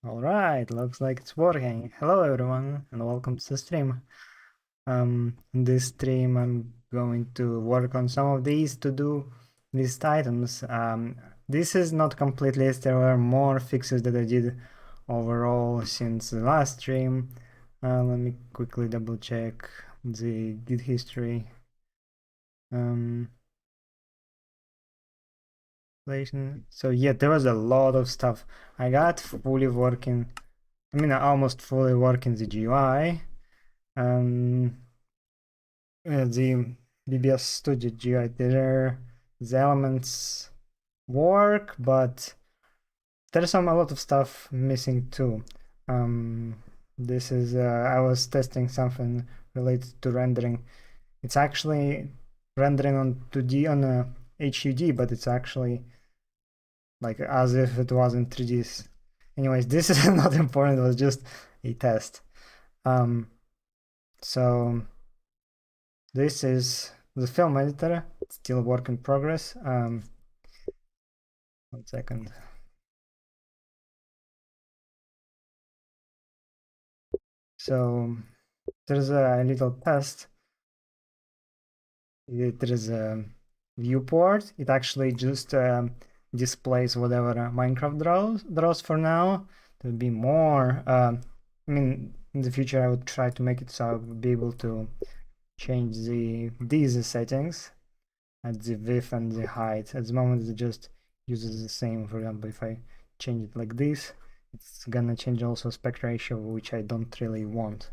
Alright, looks like it's working. Hello everyone and welcome to the stream. In this stream I'm going to work on some of these to-do list items. This is not complete list, there were more fixes that I did overall since the last stream. Let me quickly double check the Git history. So yeah, there was a lot of stuff. I got fully working, almost fully working the GUI. The BBS Studio GUI there, the elements work, but there's a lot of stuff missing too. This is I was testing something related to rendering. It's actually rendering on 2D on a HUD, but it's actually like as if it was in 3D. Anyways, this is not important. It was just a test. So this is the film editor. It's still work in progress. 1 second. So there's a little test. There is a viewport. It actually just displays whatever Minecraft draws for now. There'll be more. In the future I would try to make it so I would be able to change these settings at the width and the height. At the moment it just uses the same. For example, if I change it like this, it's gonna change also aspect ratio, which I don't really want.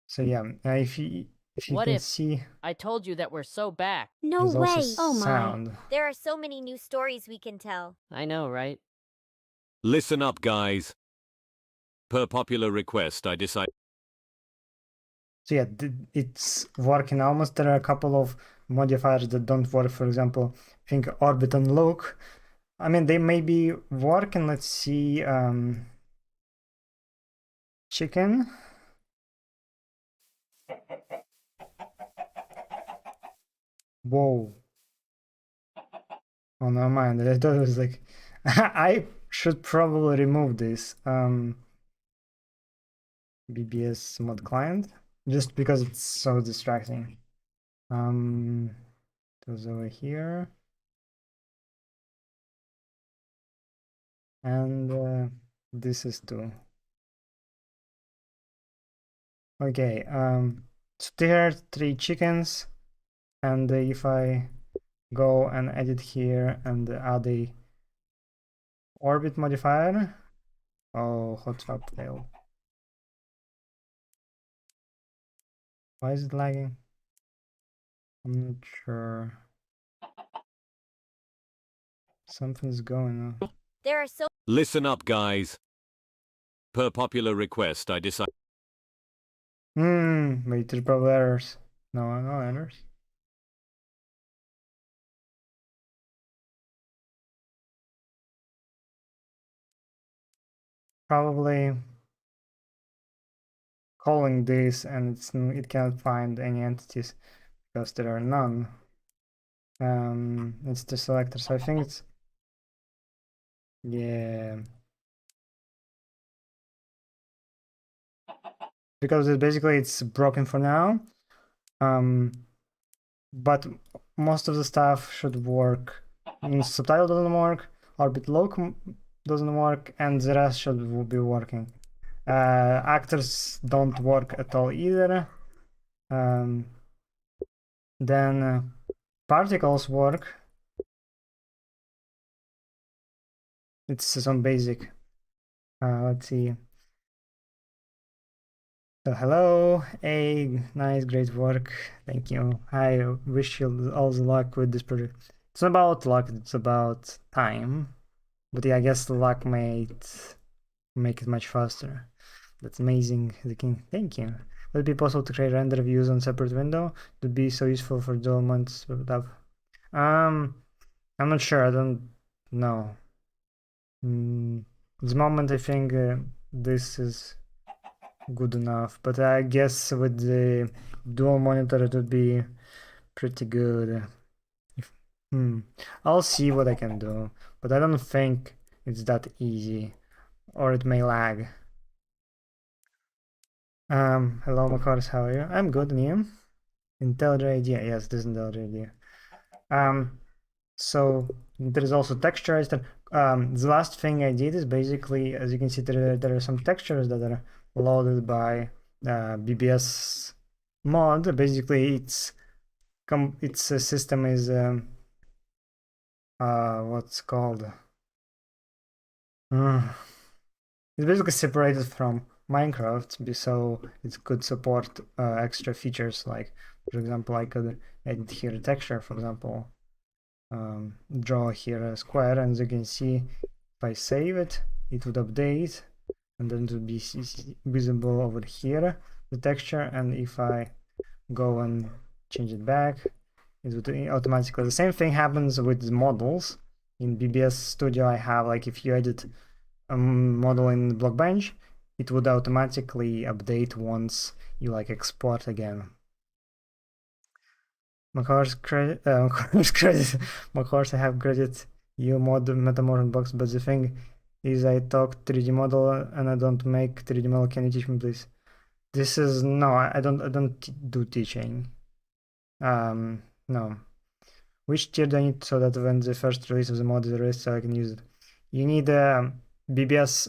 So yeah, if you What can if see, I told you that we're so back? No there's also way. Oh my. sound. There are so many new stories we can tell. I know, right? Listen up, guys. Per popular request, I decided. So yeah, it's working almost. There are a couple of modifiers that don't work. For example, I think orbit and look. I mean, they may be working. Let's see. Chicken. Whoa. Oh, no mind. I thought it was like I should probably remove this BBS mod client just because it's so distracting. It was over here. And this is too. Okay, so there are 3 chickens, and if I go and edit here and add a orbit modifier, oh, hotspot failed. Why is it lagging? I'm not sure. Something's going on. There are so Listen up, guys. Per popular request, I decided. Wait, there's probably errors. No errors. Probably calling this and it can't find any entities because there are none. It's the selector, so I think it's, yeah, because it's broken for now. But most of the stuff should work. Subtitle doesn't work, orbit loc doesn't work, and the rest should be working. Actors don't work at all either. Then particles work. It's some basic. Let's see. So hello, hey, nice, great work, thank you. I wish you all the luck with this project. It's not about luck, it's about time. But yeah, I guess the luck might make it much faster. That's amazing, the king. Thank you. Would it be possible to create render views on separate window? It would be so useful for dual months. I'm not sure. I don't know. At the moment, I think this is good enough, but I guess with the dual monitor it would be pretty good. I'll see what I can do, but I don't think it's that easy, or it may lag. Hello, Makars, how are you? I'm good, and you? IntelliJ idea, yes, this is IntelliJ idea. So there is also textures that the last thing I did is basically, as you can see, there are some textures that are loaded by BBS mod. Basically, its system is what's called it's basically separated from Minecraft, so it could support extra features. Like, for example, I could edit here a texture, for example. Draw here a square, and as you can see, if I save it, it would update, and then it would be visible over here, the texture. And if I go and change it back, it would automatically. The same thing happens with models. In BBS Studio, I have, like, if you edit a model in Blockbench, it would automatically update once you, like, export again. Macar's credit, Macar's I have credit you mod Metamorph box, but the thing is I talk 3D model and I don't make 3D model. Can you teach me, please? This is, no, I don't do teaching. No. Which tier do I need so that when the first release of the mod is released, so I can use it? You need BBS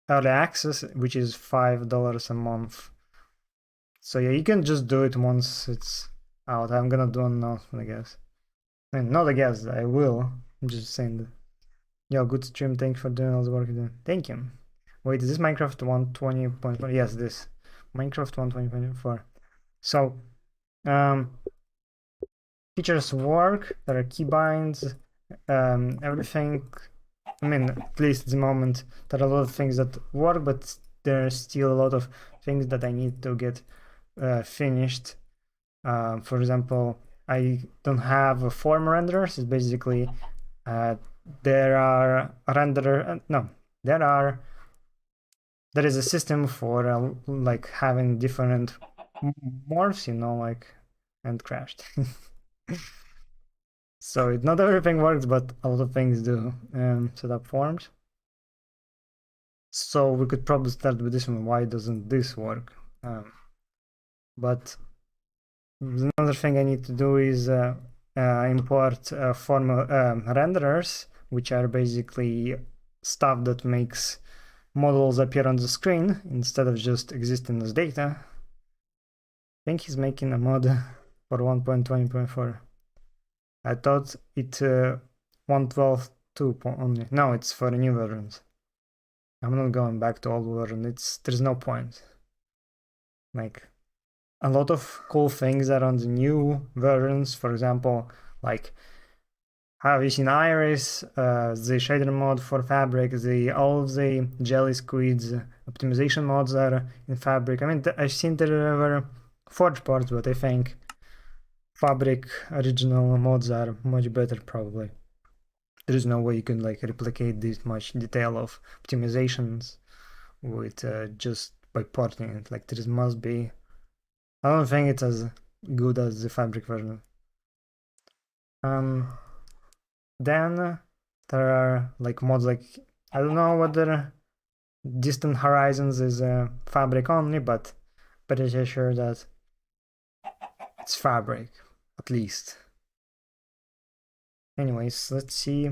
Early Access, which is $5 a month. So yeah, you can just do it once it's out. I'm gonna do an announcement, I guess. I mean, not I guess, I will. I'm just saying that. Yo, good stream. Thank you for doing all the work you're doing. Thank you. Wait, is this Minecraft 120.4? Yes, this. Minecraft 120.4. So, features work. There are keybinds. Everything. I mean, at least at the moment, there are a lot of things that work, but there are still a lot of things that I need to get finished. For example, I don't have a form renderers. It's basically there is a system for like having different morphs, like, and crashed. So not everything works, but a lot of things do. Set up forms. So we could probably start with this one. Why doesn't this work? But another thing I need to do is import form renderers, which are basically stuff that makes models appear on the screen instead of just existing as data. I think he's making a mod for 1.20.4. I thought it 1.12.2 only. No, it's for new versions. I'm not going back to old version. There's no point. Like, a lot of cool things are on the new versions. For example, like, have you seen Iris, the shader mod for Fabric, all the jelly squids optimization mods are in Fabric. I mean, I've seen there were Forge parts, but I think Fabric original mods are much better, probably. There is no way you can, like, replicate this much detail of optimizations with just by porting it. Like, there must be. I don't think it's as good as the Fabric version. Then there are, like, mods like, I don't know whether Distant Horizons is Fabric only, but pretty sure that it's Fabric, at least. Anyways, let's see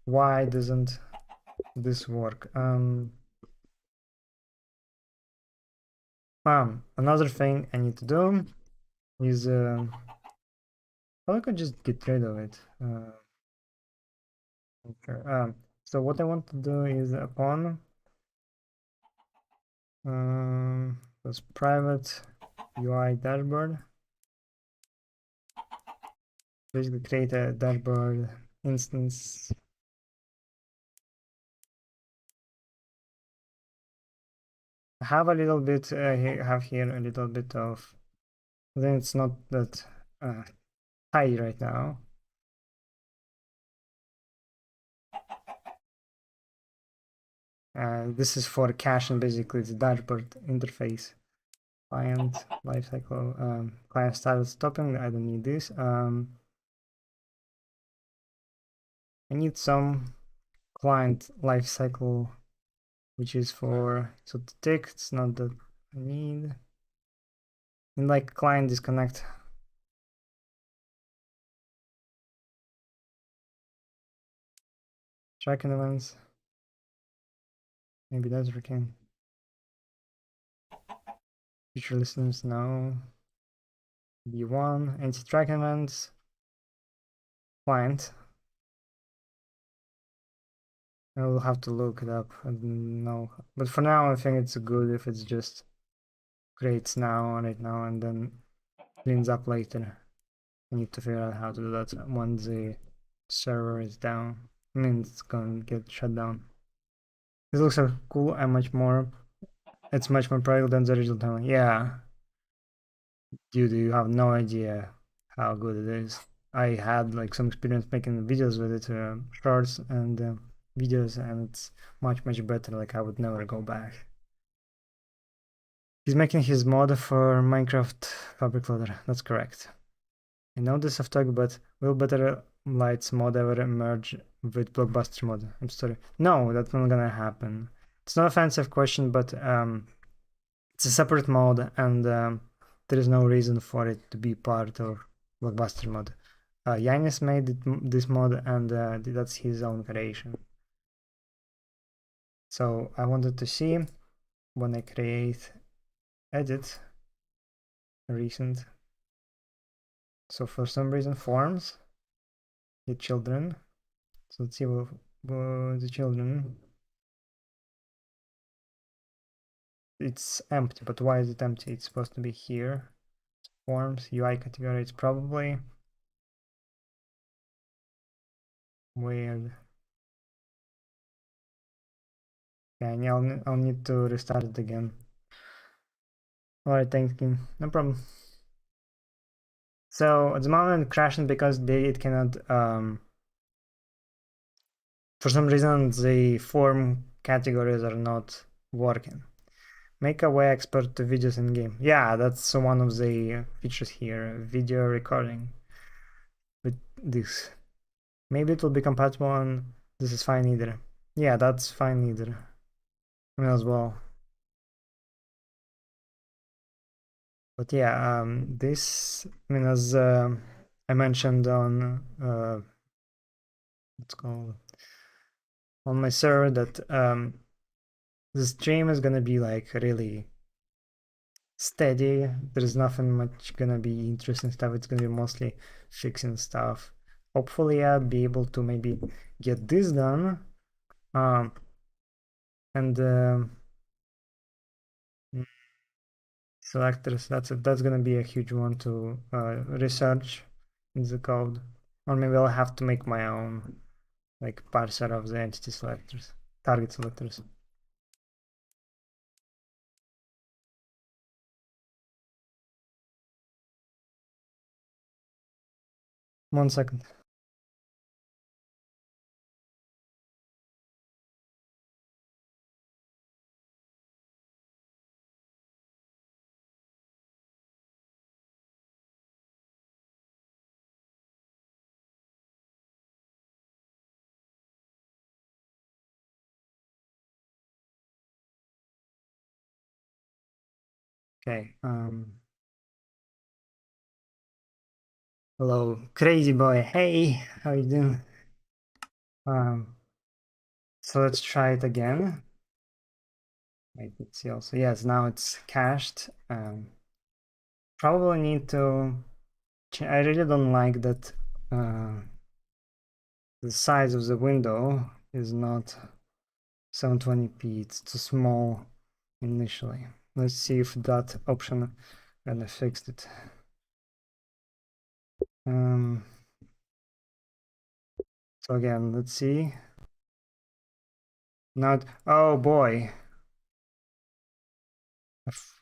why doesn't this work. Another thing I need to do is well, I could just get rid of it. Sure. So what I want to do is upon this private UI dashboard, basically create a dashboard instance. I have a little bit have here a little bit of, then it's not that high right now. This is for caching, basically the dashboard interface. Client lifecycle, client started stopping. I don't need this. I need some client lifecycle, which is for so to tick. It's not that I need. And like client disconnect. Tracking events. Maybe that's working. Future listeners, no. B1, anti-track events. Client. I will have to look it up. I don't know. But for now, I think it's good if it's just creates now, right now, and then cleans up later. I need to figure out how to do that once the server is down. I mean, it's gonna get shut down. This looks so cool and much more. It's much more practical than the original time. Yeah. Dude, you have no idea how good it is. I had like some experience making videos with it, shorts and videos, and it's much better. Like I would never go back. He's making his mod for Minecraft Fabric Loader. That's correct. I know this off talk, but will Better Lights mod ever merge with Blockbuster mod? I'm sorry. No, that's not gonna happen. It's not an offensive question, but it's a separate mod, and there is no reason for it to be part of Blockbuster mod. Yanis made this mod, and that's his own creation. So I wanted to see when I create edit recent. So for some reason forms the children. So let's see what the children. It's empty, but why is it empty? It's supposed to be here. Forms, UI category, it's probably weird. Yeah, I'll need to restart it again. Alright, thank you. No problem. So at the moment it crashed because it cannot for some reason the form categories are not working. Make a way export to videos in game. Yeah, that's one of the features here. Video recording with this. Maybe it will be compatible and this is fine either. Yeah, that's fine either. I mean as well. But yeah, this, I mean, as I mentioned on what's called on my server, that the stream is gonna be like really steady. There's nothing much gonna be interesting stuff. It's gonna be mostly fixing stuff. Hopefully, I'll be able to maybe get this done, and selectors. That's gonna be a huge one to research in the code, or maybe I'll have to make my own like parser of the entity selectors, target selectors. One second. Okay. Hello, crazy boy. Hey, how you doing? So let's try it again. Wait, let's see also. Yes, now it's cached. Probably need to. I really don't like that the size of the window is not 720p. It's too small initially. Let's see if that option gonna fix it. So again, let's see. Not. Oh boy.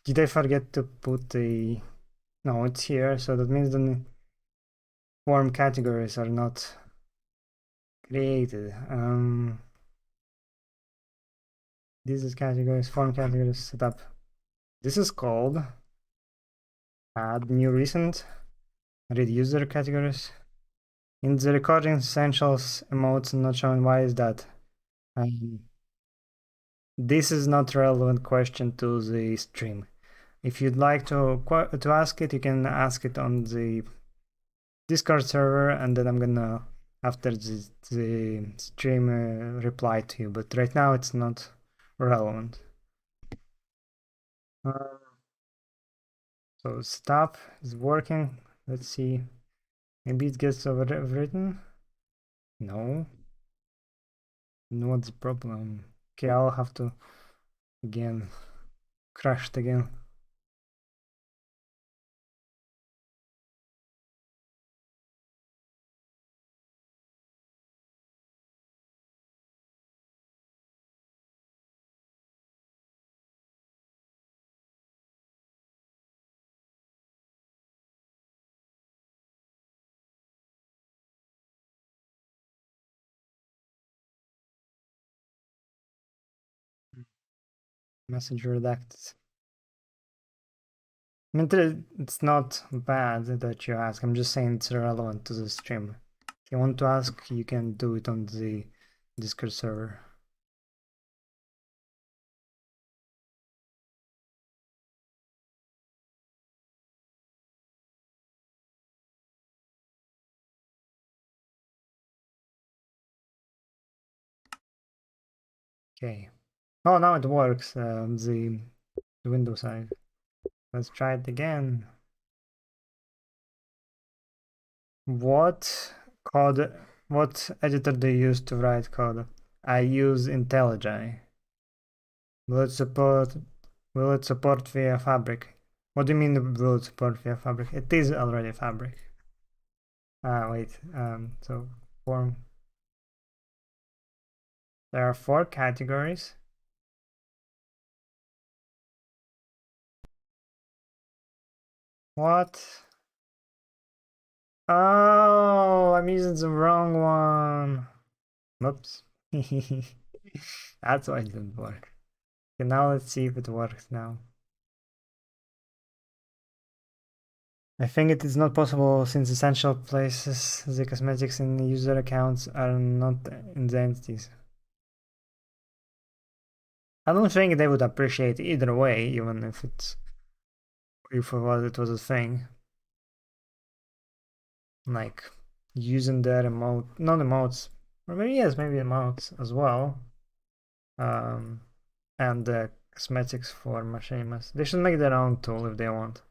Did I forget to put the? No, it's here. So that means the form categories are not created. This is categories, form categories setup. This is called add new recent, read user categories. In the recording essentials emotes not shown, why is that? This is not a relevant question to the stream. If you'd like to ask it, you can ask it on the Discord server, and then I'm gonna, after the stream, reply to you. But right now it's not relevant. So stop is working. Let's see. Maybe it gets overwritten. No. What's the problem? Okay, I'll have to again crash it again. Message redacted. I mean, it's not bad that you ask. I'm just saying it's irrelevant to the stream. If you want to ask, you can do it on the Discord server. Okay. Oh, now it works. The window side. Let's try it again. What editor do you use to write code? I use IntelliJ. Will it support via Fabric? What do you mean will it support via Fabric? It is already Fabric. Wait, so form. There are 4 categories. What? Oh, I'm using the wrong one. Oops. That's why it didn't work. Okay, now let's see if it works now. I think it is not possible since essential places the cosmetics in the user accounts are not in the entities. I don't think they would appreciate either way, even if it was a thing. Like using their emote, not emotes, or maybe yes, maybe emotes as well. And the cosmetics for Machinemas. They should make their own tool if they want.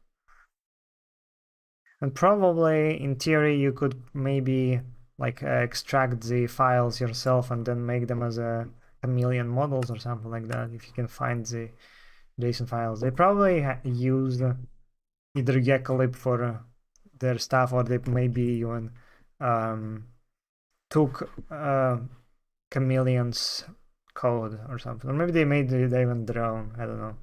And probably, in theory, you could maybe like extract the files yourself and then make them as a chameleon models or something like that. If you can find the JSON files, they probably used either Gekolib for their stuff, or they maybe even took chameleon's code or something, or maybe they made it even their own. I don't know.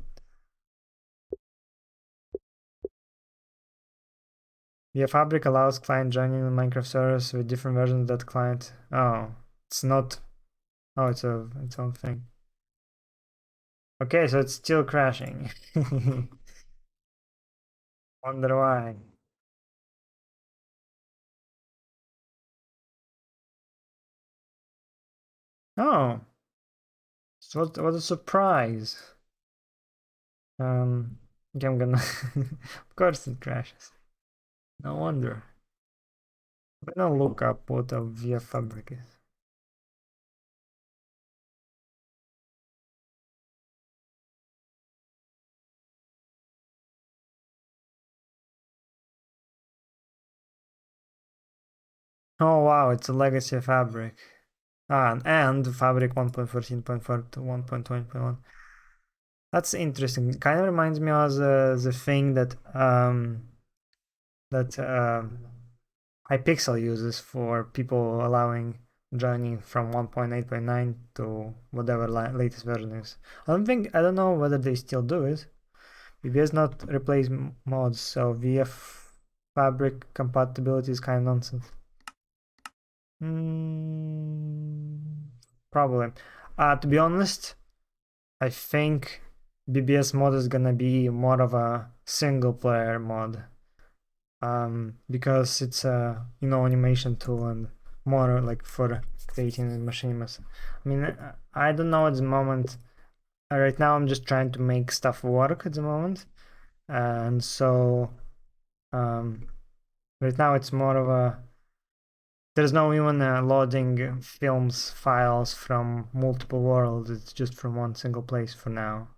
Yeah, Fabric allows client joining the Minecraft servers with different versions of that client. Oh, it's not. Oh, it's its own thing. Okay, so it's still crashing. Wonder why. Oh, so what a surprise. Okay, I'm gonna. Of course it crashes. No wonder. I'm gonna look up what a VF Fabric is. Oh wow, it's a legacy Fabric. And Fabric 1.14.4 to 1.20.1. That's interesting. Kind of reminds me of the thing that Hypixel uses for people allowing joining from 1.8.9 to whatever latest version is. I don't know whether they still do it. BBS not replace mods, so VF Fabric compatibility is kind of nonsense. Probably. To be honest, I think BBS mod is gonna be more of a single player mod. because it's a animation tool and more like for creating machineries. I mean, I don't know at the moment. Right now, I'm just trying to make stuff work at the moment, and so right now it's more of a there's no even loading films files from multiple worlds. It's just from one single place for now.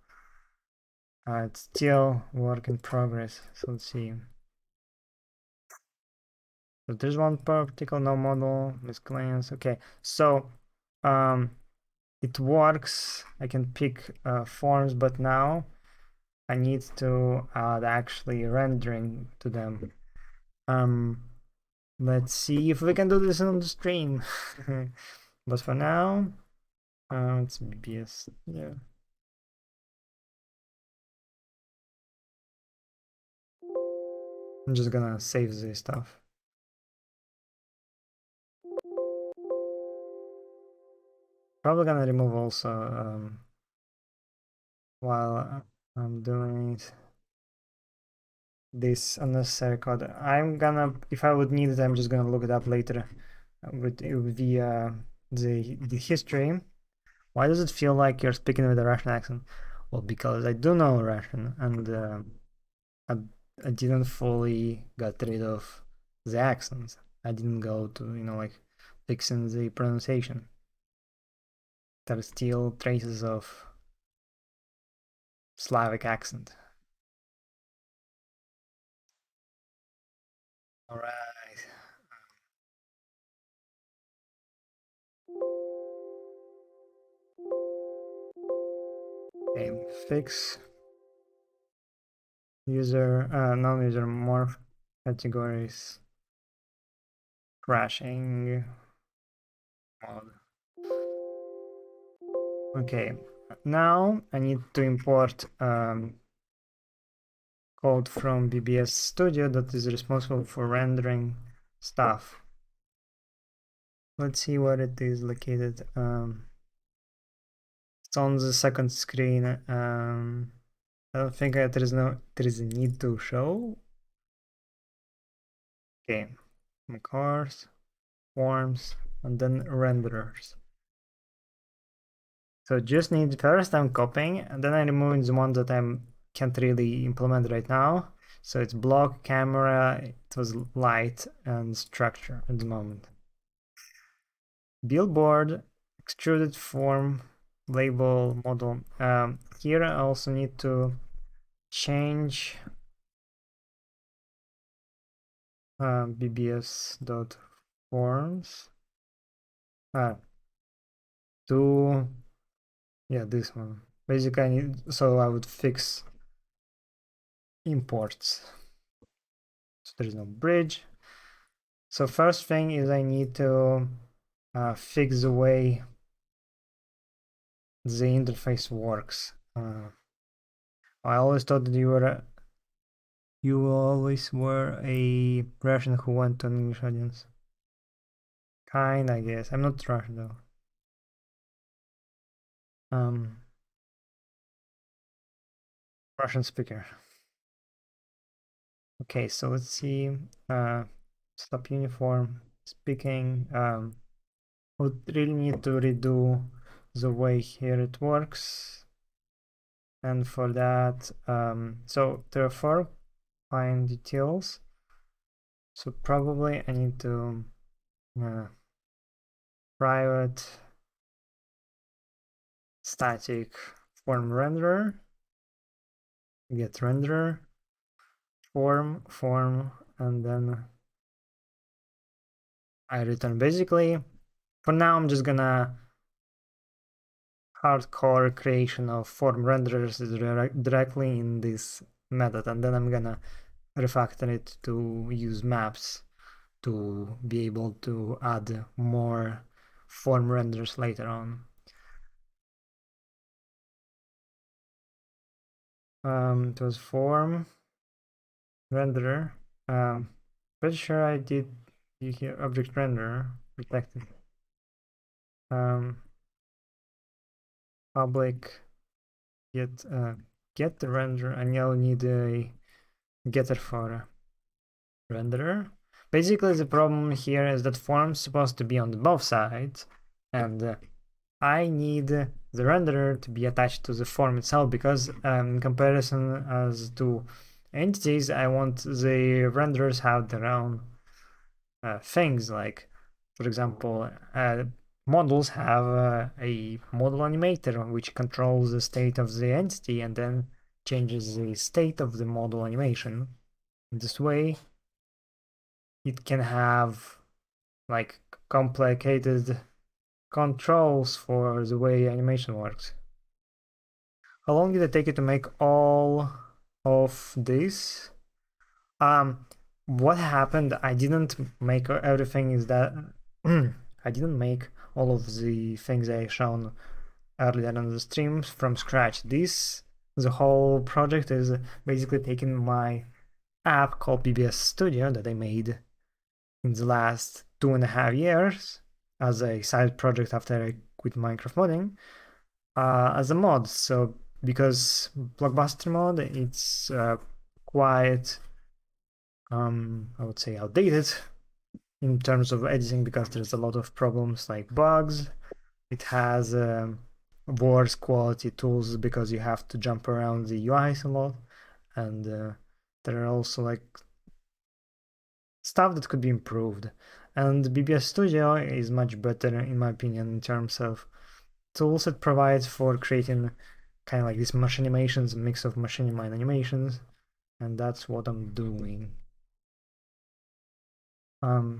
It's still work in progress. So let's see. So there's one particle, no model, miscellaneous. Okay, so it works. I can pick forms, but now I need to add actually rendering to them. Let's see if we can do this on the stream. But for now, it's BBS. Yeah. I'm just gonna save this stuff. Probably gonna remove also while I'm doing this unnecessary code. I'm gonna, if I would need it, I'm just gonna look it up later with the history. Why does it feel like you're speaking with a Russian accent? Well, because I do know Russian, and I didn't fully got rid of the accent. I didn't go to like fixing the pronunciation. There are still traces of Slavic accent. All right. Okay, fix user non-user morph categories crashing mode. Okay, now I need to import code from BBS Studio that is responsible for rendering stuff. Let's see where it is located. It's on the second screen. I don't think there is a need to show. Okay, cars, forms, and then renderers. So just need first I'm copying, and then I'm removing the one that I can't really implement right now. So it's block, camera, it was light, and structure at the moment. Billboard, extruded form, label, model. Here I also need to change bbs.forms to this one. Basically I need, so I would fix imports. So there's no bridge. So first thing is I need to fix the way the interface works. I always thought that you always were a Russian who went to an English audience. Kind, I guess. I'm not Russian though. Russian speaker. Okay, so let's see. Stop uniform speaking. Would really need to redo the way here it works. And for that, so there are 4 fine details. So probably I need to private static form renderer, get renderer, form, and then I return. Basically, for now I'm just gonna hardcore creation of form renderers directly in this method, and then I'm gonna refactor it to use maps to be able to add more form renders later on. It was form renderer. Pretty sure I did here object renderer protected. Public get the render, and you'll need a getter for renderer. Basically, the problem here is that form's supposed to be on both sides, and I need the renderer to be attached to the form itself because in comparison as to entities, I want the renderers have their own things. Like, for example, models have a model animator which controls the state of the entity and then changes the state of the model animation. This way, it can have like complicated controls for the way animation works. How long did it take you to make all of this? What happened? I didn't make everything. Is that I didn't make all of the things I shown earlier on the streams from scratch. The whole project is basically taking my app called BBS Studio that I made in the last 2.5 years as a side project after I quit Minecraft modding as a mod. So because Blockbuster mod, it's quite I would say outdated in terms of editing because there's a lot of problems like bugs. It has worse quality tools because you have to jump around the UIs a lot, and there are also like stuff that could be improved. And BBS Studio is much better in my opinion in terms of tools it provides for creating kind of like these mesh animations, a mix of machinima and animations, and that's what I'm doing.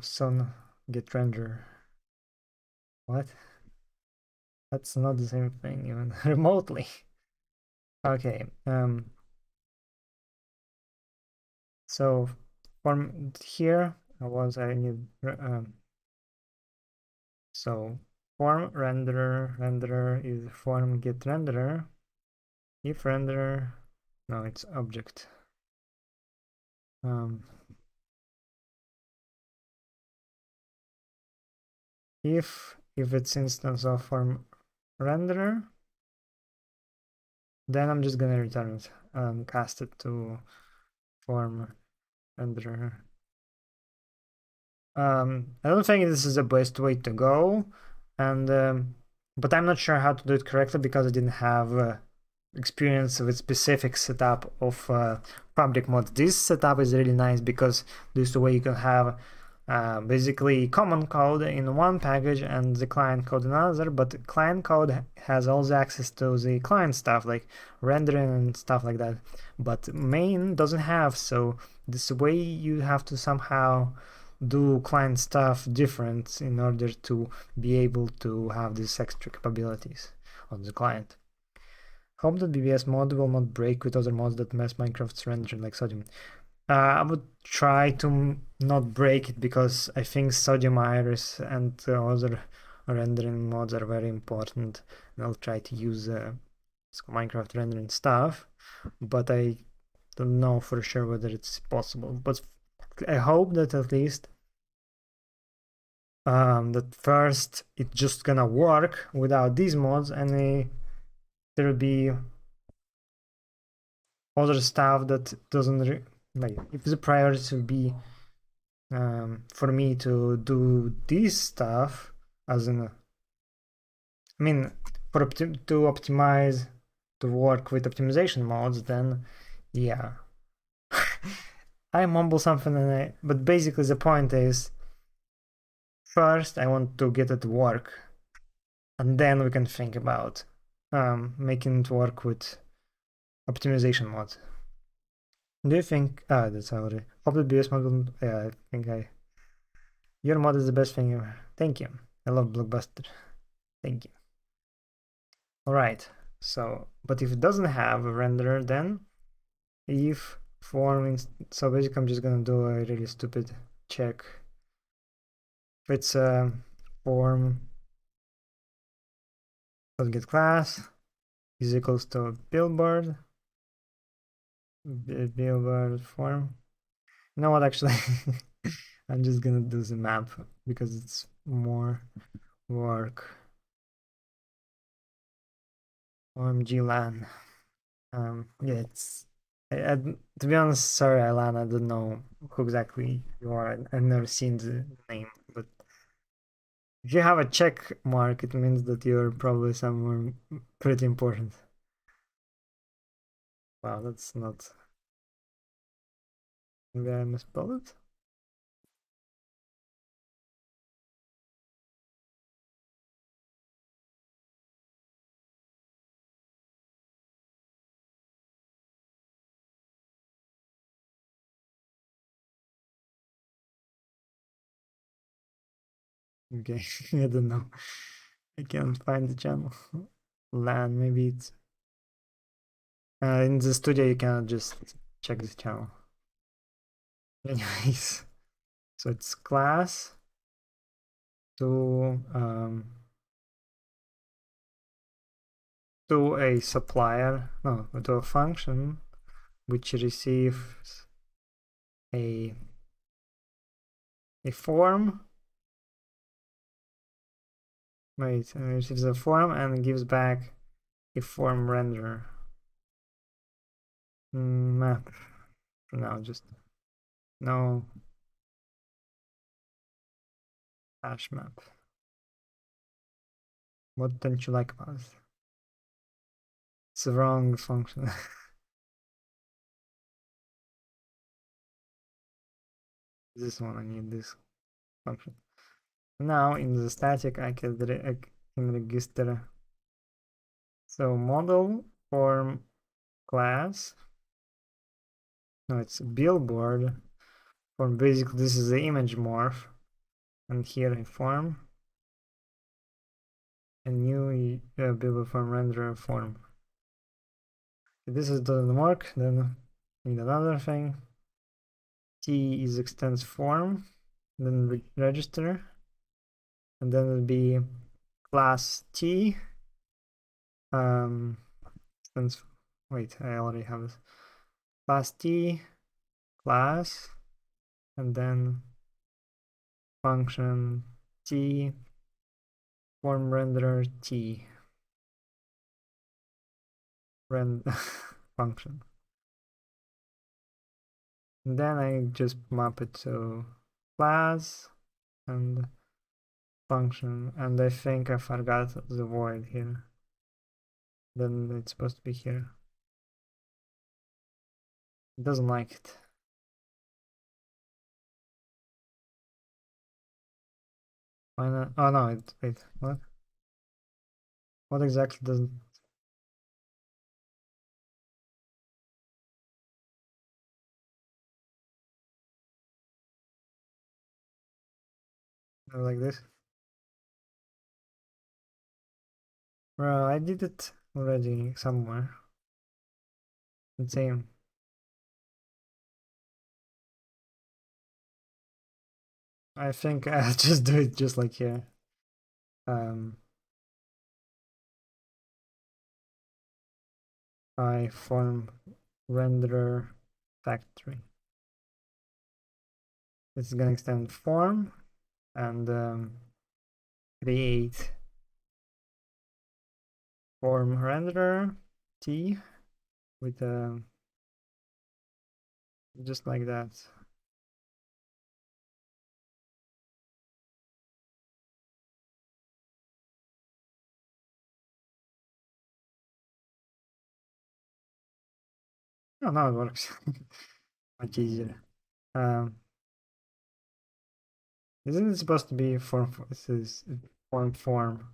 So get render. What? That's not the same thing even remotely. Okay. So from here I need so form renderer is form get renderer. If renderer, no, it's object. If it's instance of form renderer, then I'm just gonna return it and cast it to form renderer. I don't think this is the best way to go, and but I'm not sure how to do it correctly because I didn't have experience with specific setup of fabric mods. This setup is really nice because this is the way you can have basically common code in one package and the client code in another, but client code has all the access to the client stuff like rendering and stuff like that, but main doesn't have. So this way you have to somehow do client stuff different in order to be able to have these extra capabilities on the client. Hope that BBS mod will not break with other mods that mess Minecraft's rendering like Sodium. I would try to not break it because I think Sodium Iris and other rendering mods are very important, and I'll try to use Minecraft rendering stuff, but I don't know for sure whether it's possible. But I hope that at least that first it's just gonna work without these mods, and there will be other stuff that doesn't like if the priority will be for me to do this stuff as in I mean to optimize to work with optimization mods, then yeah. I mumble something but basically the point is first I want to get it to work and then we can think about making it work with optimization mods. Do you think that's already hope the BS mod will, yeah, I think your mod is the best thing ever. Thank you. I love Blockbuster. Thank you. Alright, so but if it doesn't have a renderer, then if form so basically I'm just gonna do a really stupid check. If it's a form get class is equals to billboard form. You know what, actually I'm just gonna do the map because it's more work. OMG LAN. Yeah, To be honest, sorry, Alana, I don't know who exactly you are. I've never seen the name, but if you have a check mark, it means that you're probably somewhere pretty important. Wow, that's not. Maybe I misspelled it? Okay, I don't know. I can't find the channel. LAN, maybe it's. In the studio, you cannot just check the channel. Anyways, so it's class to a supplier, no, to a function which receives a form. Wait, receives a form and gives back a form renderer. Map for now, just no hash map. What don't you like about it? It's the wrong function. This one, I need this function. Now in the static, I can register. So model form class. No, it's Billboard form. Basically, this is the image morph, and here a form, a new Billboard form renderer form. If this doesn't work, then need another thing. T is extends form, then register, and then it'll be class T. Extends. Wait, I already have this. Class T, class, and then function T, form renderer T, function. And then I just map it to class and function, and I think I forgot the void here. Then it's supposed to be here. It doesn't like it. Why not? Oh no, wait, what? What exactly doesn't? Like this? Bro, I did it already somewhere. The same. I think I'll just do it just like here. I form renderer factory. This is gonna extend form and create form renderer T with just like that. Oh, now it works. Much easier. Isn't it supposed to be form? This is form.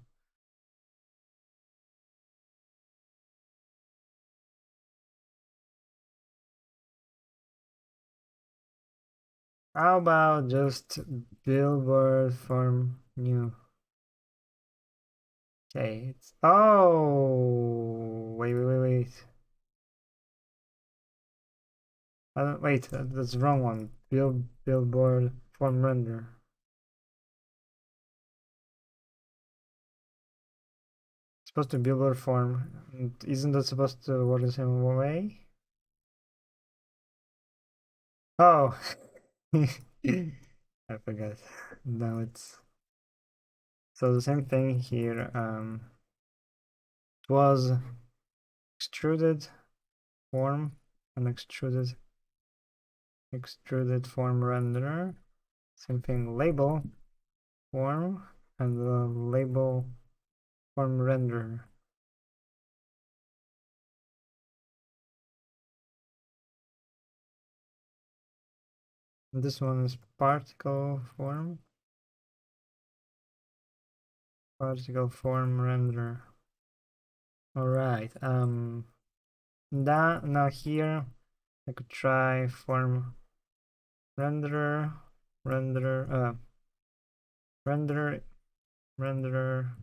How about just Billboard form new? Okay, it's wait. Wait, that's the wrong one. Billboard form render. It's supposed to be Billboard form. Isn't that supposed to work the same way? Oh, I forgot. Now it's so the same thing here. It was extruded form an extruded form renderer. Same thing, label form and the label form renderer. And this one is particle form renderer. All right. Now here I could try form renderer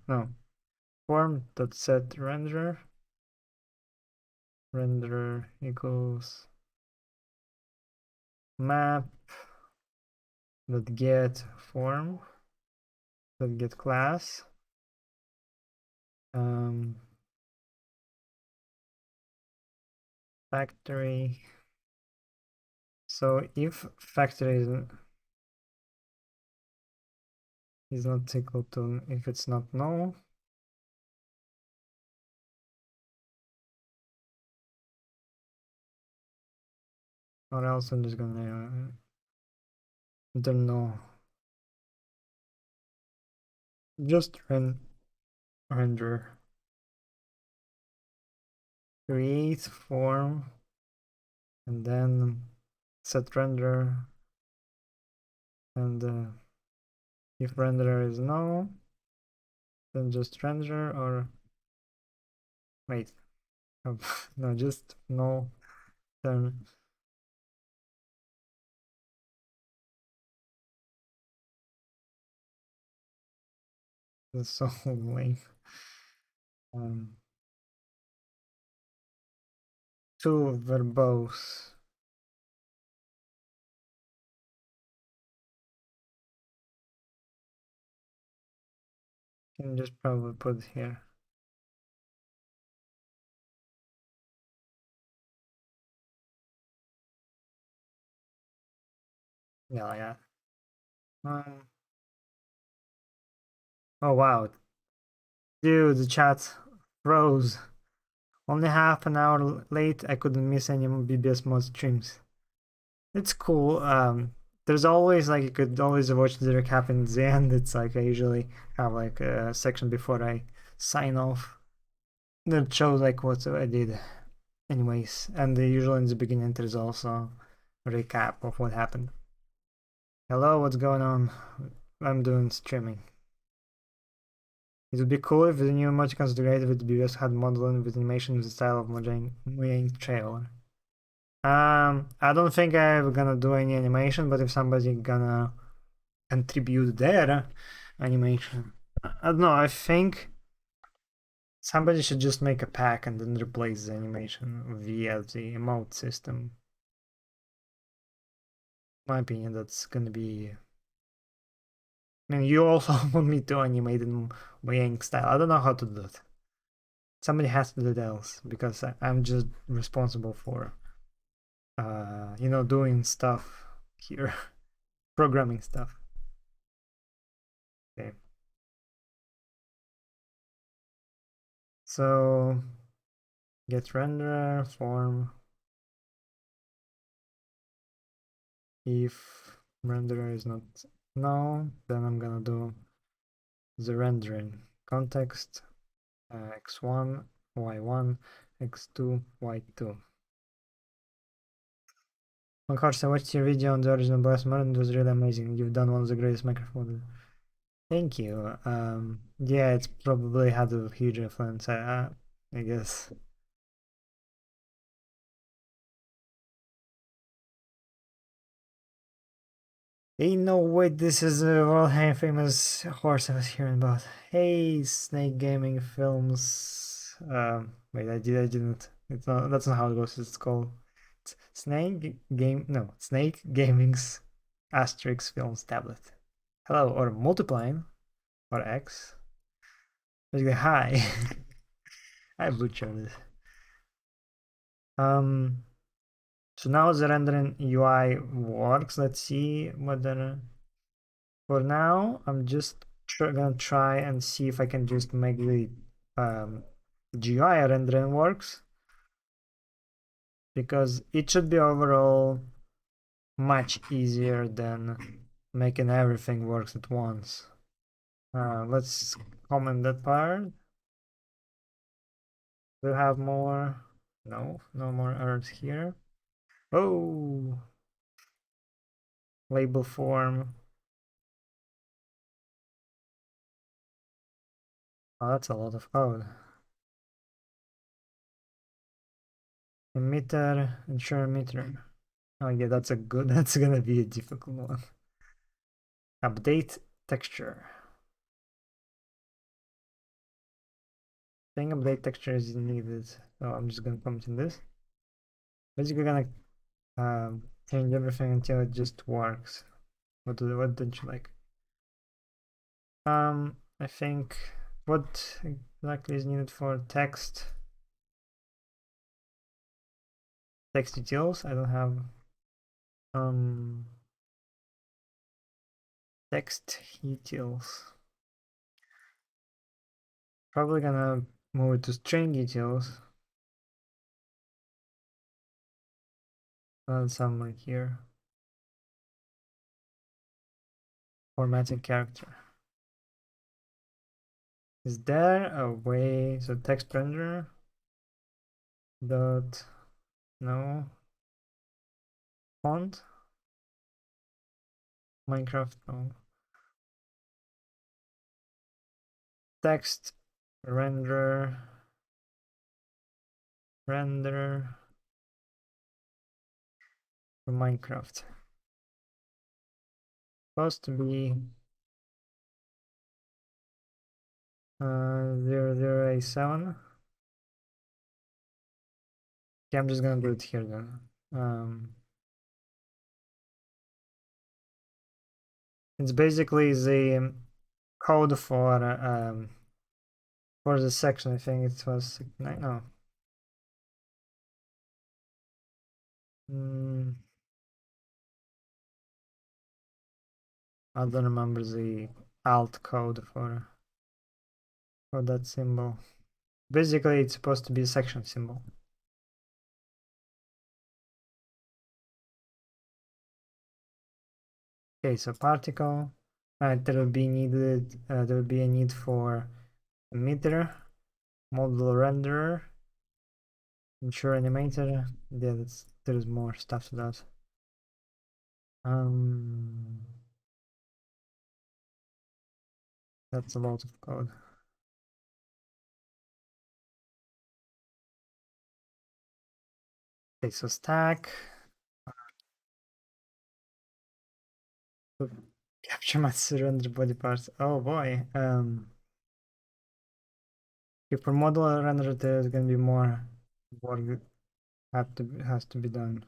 no, form.set renderer equals map dot get form dot get class factory. So if factory is not equal to, if it's not null, or else I'm just gonna don't know, just render create form and then set render, and if renderer is null, then just render, or wait, no, just null, then that's so lame. Too verbose. Can just probably put here. Yeah. Oh wow, dude, the chat froze. Only half an hour late. I couldn't miss any BBS mod streams. It's cool. There's always like you could always watch the recap in the end. It's like I usually have like a section before I sign off that shows like what I did. Anyways, and usually in the beginning there's also a recap of what happened. Hello, what's going on? I'm doing streaming. It would be cool if the new emoticons integrated with BBS had modeling with animation in the style of Mojang trailer. I don't think I'm gonna do any animation, but if somebody gonna contribute their animation, I don't know, I think somebody should just make a pack and then replace the animation via the emote system. In my opinion, that's gonna be... I mean, you also want me to animate in Mojang style. I don't know how to do that. Somebody has to do that else, because I'm just responsible for doing stuff here. Programming stuff. Okay. So get renderer form. If renderer is not null, then I'm gonna do the rendering context x1, y1, x2, y2. Of course, I watched your video on the original Blast Model. It was really amazing. You've done one of the greatest Minecraft models. Thank you. Yeah, it's probably had a huge influence, I guess. Ain't no way this is the world famous horse I was hearing about. Hey, Snake Gaming Films. Wait, I didn't. It's not. That's not how it goes. It's called Snake Gaming's Asterix Films tablet. Hello, or multiplying, or X. Basically, hi. I butchered it. So now the rendering UI works. Let's see whether... For now, I'm just gonna try and see if I can just make the GUI rendering works. because it should be overall much easier than making everything works at once. Let's comment that part. Do you have more? No, no more errors here. Oh, label form. Oh, that's a lot of code. Emitter, ensure emitter. Oh yeah, that's a good, that's gonna be a difficult one. Update texture. I think update texture is needed, so I'm just gonna comment in this. Basically gonna change everything until it just works. What don't you like? I think what exactly is needed for text details. I don't have text details. Probably gonna move it to string details. Somewhere here. Formatting character. Is there a way? So text renderer dot no font Minecraft no text render for Minecraft. Supposed to be 0087. Okay, I'm just gonna do it here then. It's basically the code for the section. I think it was no. I don't remember the alt code for that symbol. Basically, it's supposed to be a section symbol. Okay, so particle. There will be needed. There will be a need for emitter, model renderer, ensure animator. Yeah, there's more stuff to that. That's a lot of code. Okay, so stack. Capture master render body parts. Oh boy. Okay, for model render, there's gonna be more work that has to be done.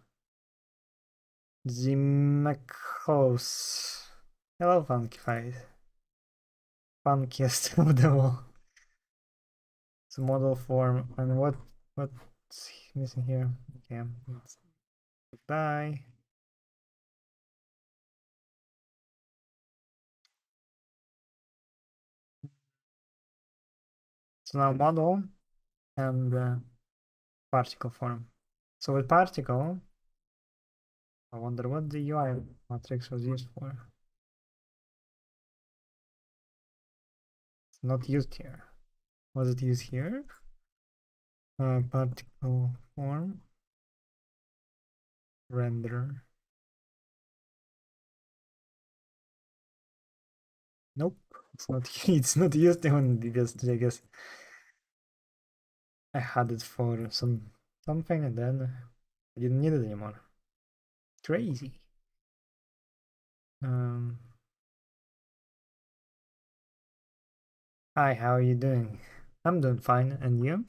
The macros. Hello, Funkified. Funkiest of them all. It's a model form, and what's missing here? Okay, goodbye. So now model and particle form. So with particle, I wonder what the UI matrix was used for. It's not used here. Was it used here? Particle form render. Nope, it's not. It's not used even because I guess I had it for something and then I didn't need it anymore. Crazy. Hi, how are you doing? I'm doing fine, and you?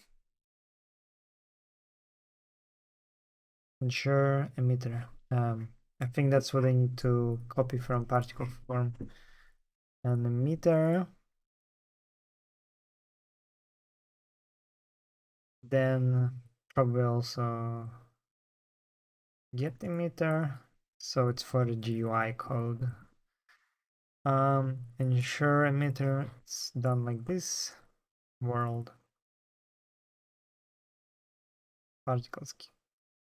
Ensure emitter. I think that's what I need to copy from particle form. And emitter. Then probably also get emitter. So it's for the GUI code. Ensure emitter. It's done like this. World. Particles.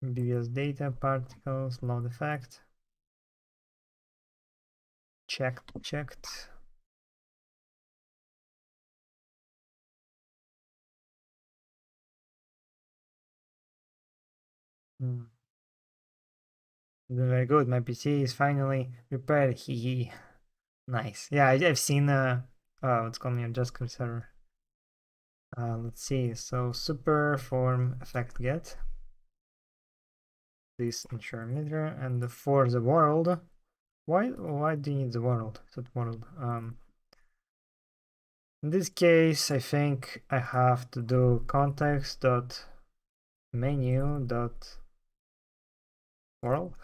BBS data, particles, load effect. Checked. Very good. My PC is finally repaired. Hee. Nice. Yeah, I've seen what's called your JavaScript server. Let's see. So super form effect get this ensure meter and for the world. Why do you need the world? Set world. In this case, I think I have to do context dot menu dot world.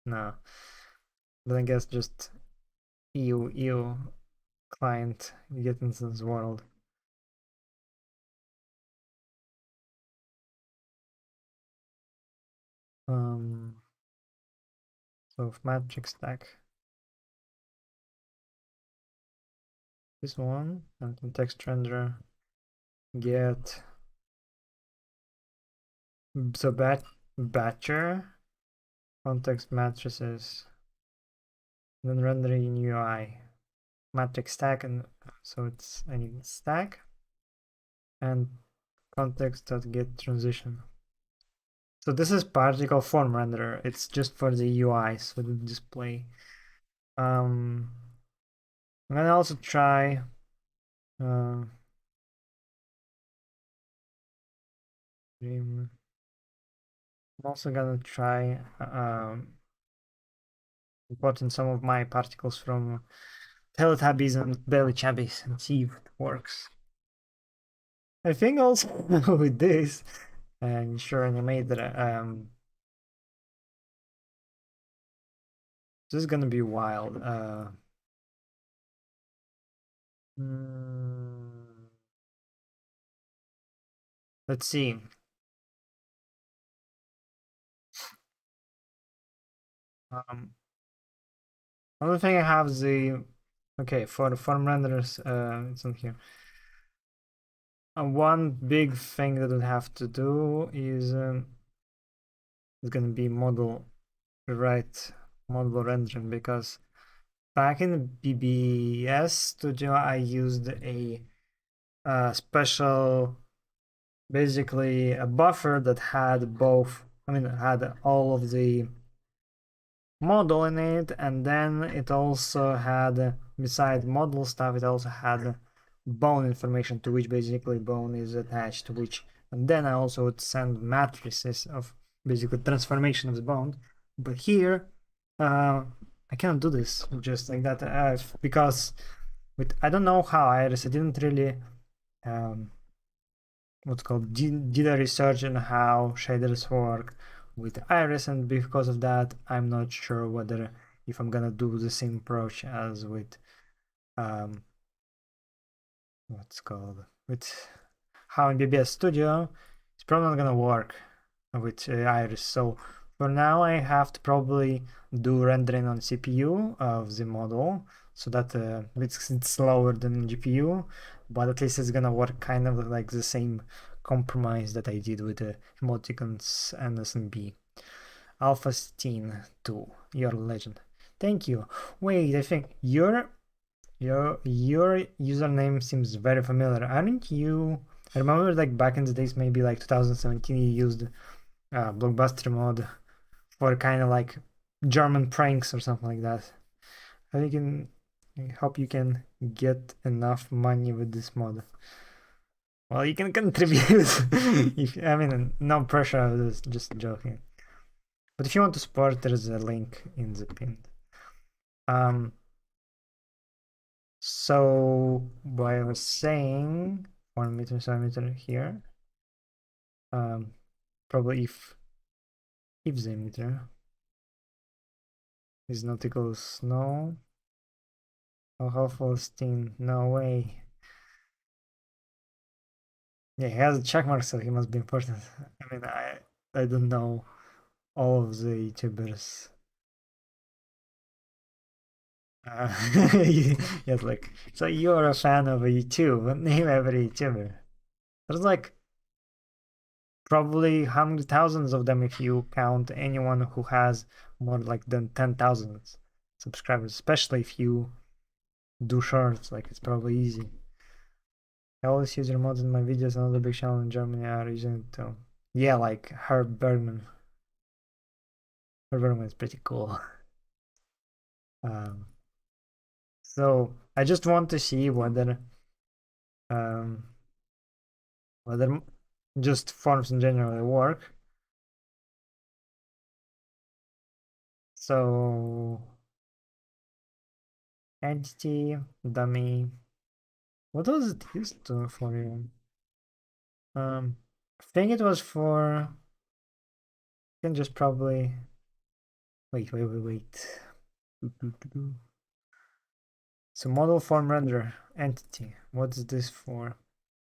No, then I guess just EU client get into this world. So matrix stack. This one and text renderer get so batcher context matrices, then rendering UI matrix stack, and so it's I need stack and context.get transition. So this is particle form renderer. It's just for the UI, so the display. I'm gonna also try I'm also gonna try importing some of my particles from Teletubbies and Belly Chubbies and see if it works. I think also with this, and sure, animated, this is gonna be wild. Let's see. Another thing I have is the for the form renderers. It's not here. One big thing that we have to do is it's gonna be model rendering, because back in the BBS Studio I used a special, basically a buffer that had both. Had all of the model in it, and then it also had, beside model stuff, it also had bone information, to which basically bone is attached to which, and then I also would send matrices of basically transformation of the bone. But here I cannot do this just like that, because with I don't know how Iris, I didn't really what's called did a research on how shaders work with Iris, and because of that I'm not sure whether if I'm gonna do the same approach as with what's called with how in BBS Studio. It's probably not gonna work with Iris. So for now I have to probably do rendering on CPU of the model, so that it's slower than GPU, but at least it's gonna work kind of like the same compromise that I did with the emoticons and SMB. Alpha Steen 2, you're a legend. Thank you. Wait, I think your username seems very familiar. Aren't you? I remember like back in the days, maybe like 2017, you used Blockbuster mod for kind of like German pranks or something like that. I hope you can get enough money with this mod. Well, you can contribute. If no pressure. I was just joking. But if you want to support, there's a link in the pinned. So what I was saying, 1 meter, 7 meter here. Probably if the meter is not equals no. Oh, helpful Steen, no way. Yeah, he has a check mark, so he must be important. I don't know all of the YouTubers. Yes, like, so you're a fan of a YouTube, name every YouTuber. There's like probably hundreds, thousands of them if you count anyone who has more like than 10,000 subscribers, especially if you do shorts, like it's probably easy. I always use your mods in my videos. Another big channel in Germany are using it too. Yeah, like Herb Bergman. Herb Bergman is pretty cool. Um, so I just want to see whether whether just forms in general work. So entity dummy. What was it used to for you? I think it was for. I can just probably wait. So model form render entity. What's this for?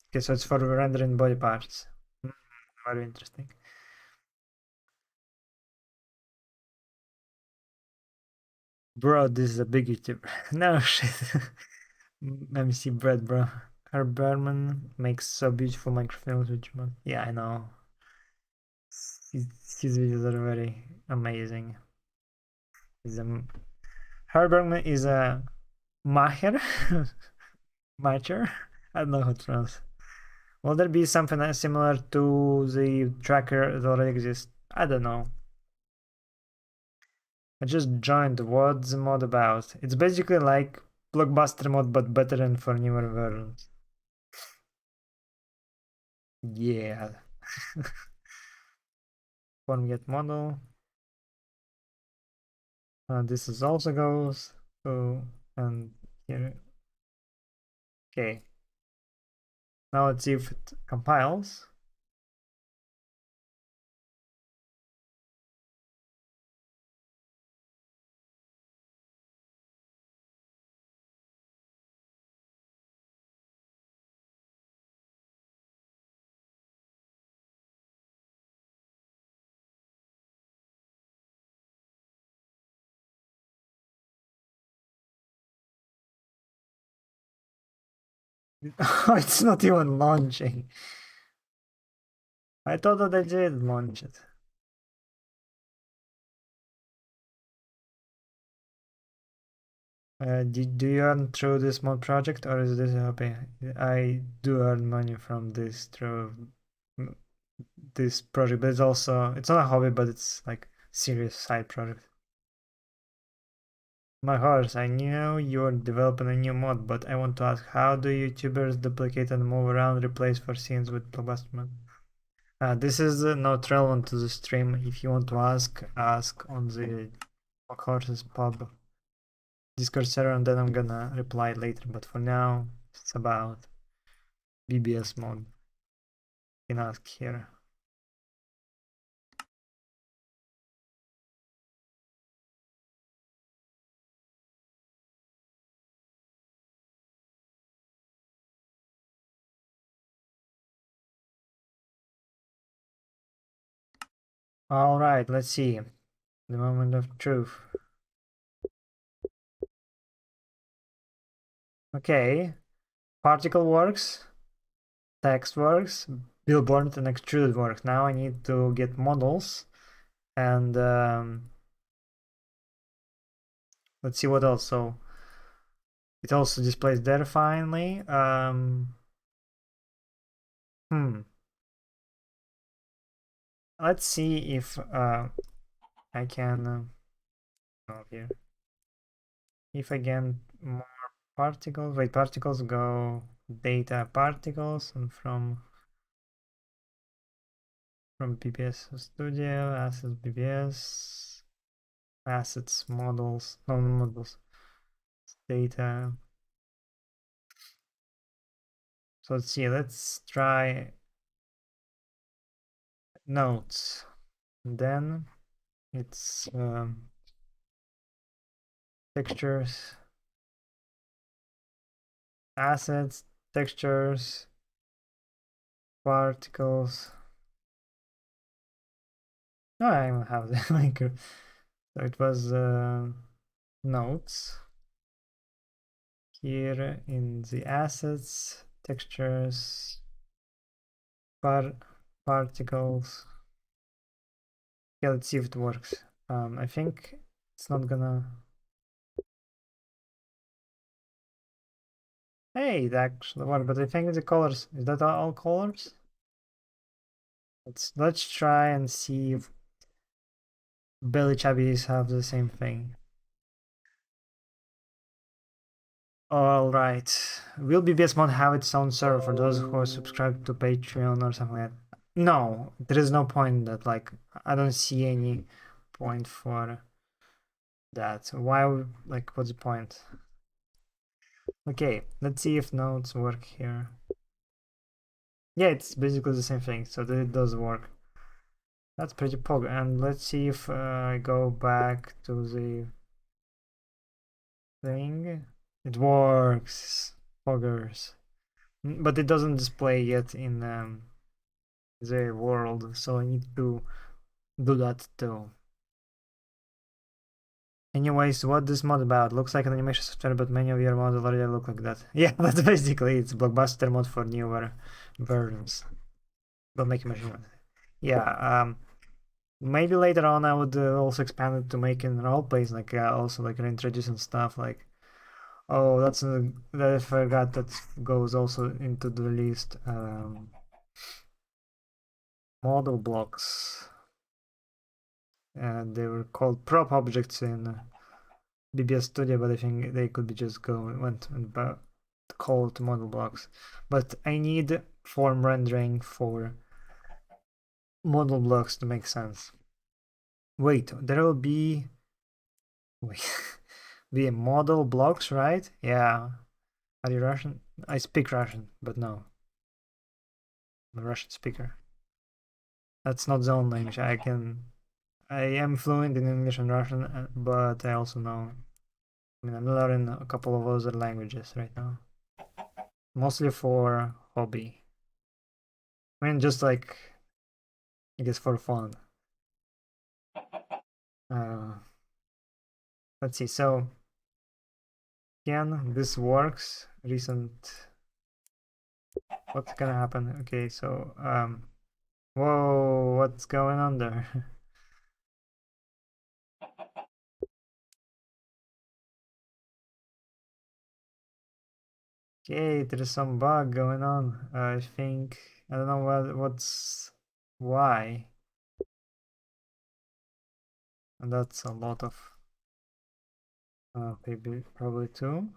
Okay, so it's for rendering body parts. Very interesting. Bro, this is a big YouTuber. No shit. Let me see Brad, bro. Herb Berman makes so beautiful microfilms with Jumon. Yeah, I know. His videos are very amazing. Herb Berman is a Macher? Macher? I don't know how to pronounce. Will there be something similar to the tracker that already exists? I don't know. I just joined. What's the mod about? It's basically like Blockbuster mod, but better and for newer versions. Yeah. Form get model. This is also goes. So, and here. Okay. Now let's see if it compiles. Oh, it's not even launching. I thought that I did launch it. Do you earn through this mod project or is this a hobby? I do earn money from this through this project, but it's not a hobby, but it's like serious side project. My horse, I know you're developing a new mod, but I want to ask, how do YouTubers duplicate and move around, replace for scenes with Blockbuster mod? This is not relevant to the stream. If you want to ask on the Horses pub Discord server, and then I'm gonna reply later. But for now, it's about BBS mod. You can ask here. All right, let's see. The moment of truth. Okay, particle works, text works, billboard and extruded works. Now I need to get models and let's see what else. So it also displays there finally. Let's see if I can here. If I get more particles, wait, particles go data particles, and from BBS Studio, assets BBS, assets models, no models, data. So let's see, let's try notes. Then it's textures, assets, textures, particles. No, I don't have the maker. So it was notes. Here in the assets, textures, particles. Yeah, let's see if it works. I think it's not gonna. Hey, it actually worked, but I think the colors, is that all colors? Let's try and see if Billy Chubbies have the same thing. Alright. Will BBS Mod have its own server for those who are subscribed to Patreon or something like that? No, there is no point that, like, I don't see any point for that. Why, like, what's the point? Okay, let's see if nodes work here. Yeah, it's basically the same thing, so it does work. That's pretty pog. And let's see if I go back to the thing. It works, poggers. But it doesn't display yet in the world, so I need to do that too. Anyways, what this mod about? Looks like an animation software, but many of your mods already look like that. Yeah, that's basically it's Blockbuster mod for newer versions. Don't make a machine. Yeah, maybe later on I would also expand it to making role plays, like also like reintroducing stuff like. Oh, that I forgot that goes also into the list. Model blocks. And they were called prop objects in BBS Studio, but I think they could be just went and called model blocks. But I need form rendering for model blocks to make sense. Wait, there will be be model blocks, right? Yeah. Are you Russian? I speak Russian, but no. I'm a Russian speaker. That's not the only language. I am fluent in English and Russian, but I also know. I mean, I'm learning a couple of other languages right now. Mostly for hobby. I mean, just like, I guess for fun. Let's see, so, again, this works. Recent, what's gonna happen? Okay, so, whoa, what's going on there? Okay, there's some bug going on. I think, I don't know why. And that's a lot of, maybe, probably two.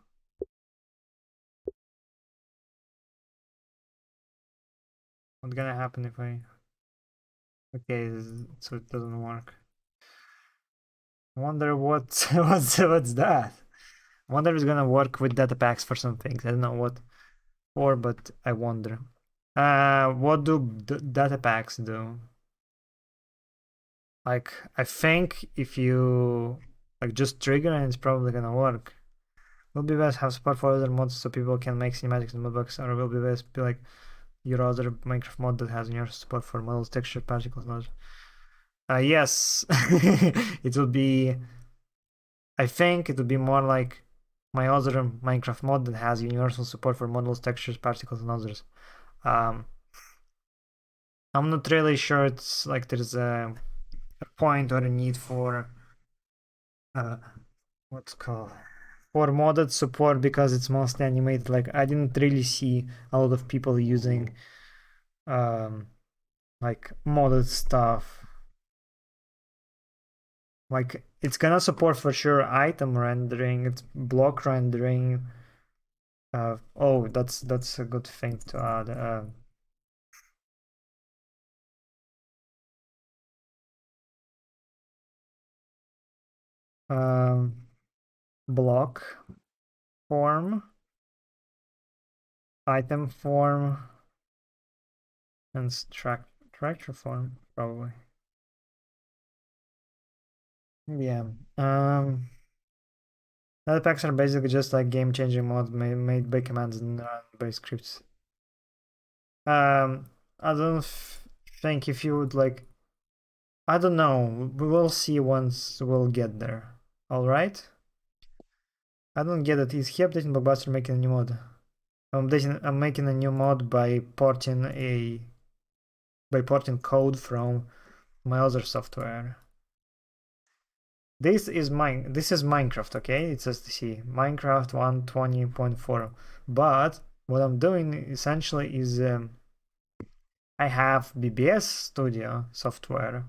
What's gonna happen if I, okay, so it doesn't work. I wonder what's that? I wonder if it's gonna work with data packs for some things. I don't know what for, but I wonder. What do data packs do? Like, I think if you like just trigger and it's probably gonna work. Will be best have support for other mods so people can make cinematics and modbox, or will be best be like your other Minecraft mod that has universal support for models, texture, particles, nodes. Yes, it will be. I think it would be more like my other Minecraft mod that has universal support for models, textures, particles, and others. I'm not really sure it's like there's a point or a need for what's called for modded support because it's mostly animated. Like I didn't really see a lot of people using like modded stuff. Like it's gonna support for sure item rendering, it's block rendering. Oh, that's a good thing to add. Block form, item form, and structure form probably. Yeah. Data packs are basically just like game-changing mods made by commands and run by scripts. I don't think if you would like. I don't know. We will see once we'll get there. All right. I don't get it. Is he updating Blockbuster making a new mod? I'm making a new mod by porting a by porting code from my other software. This is Minecraft, okay? It says to see Minecraft 120.4. But what I'm doing essentially is I have BBS Studio software,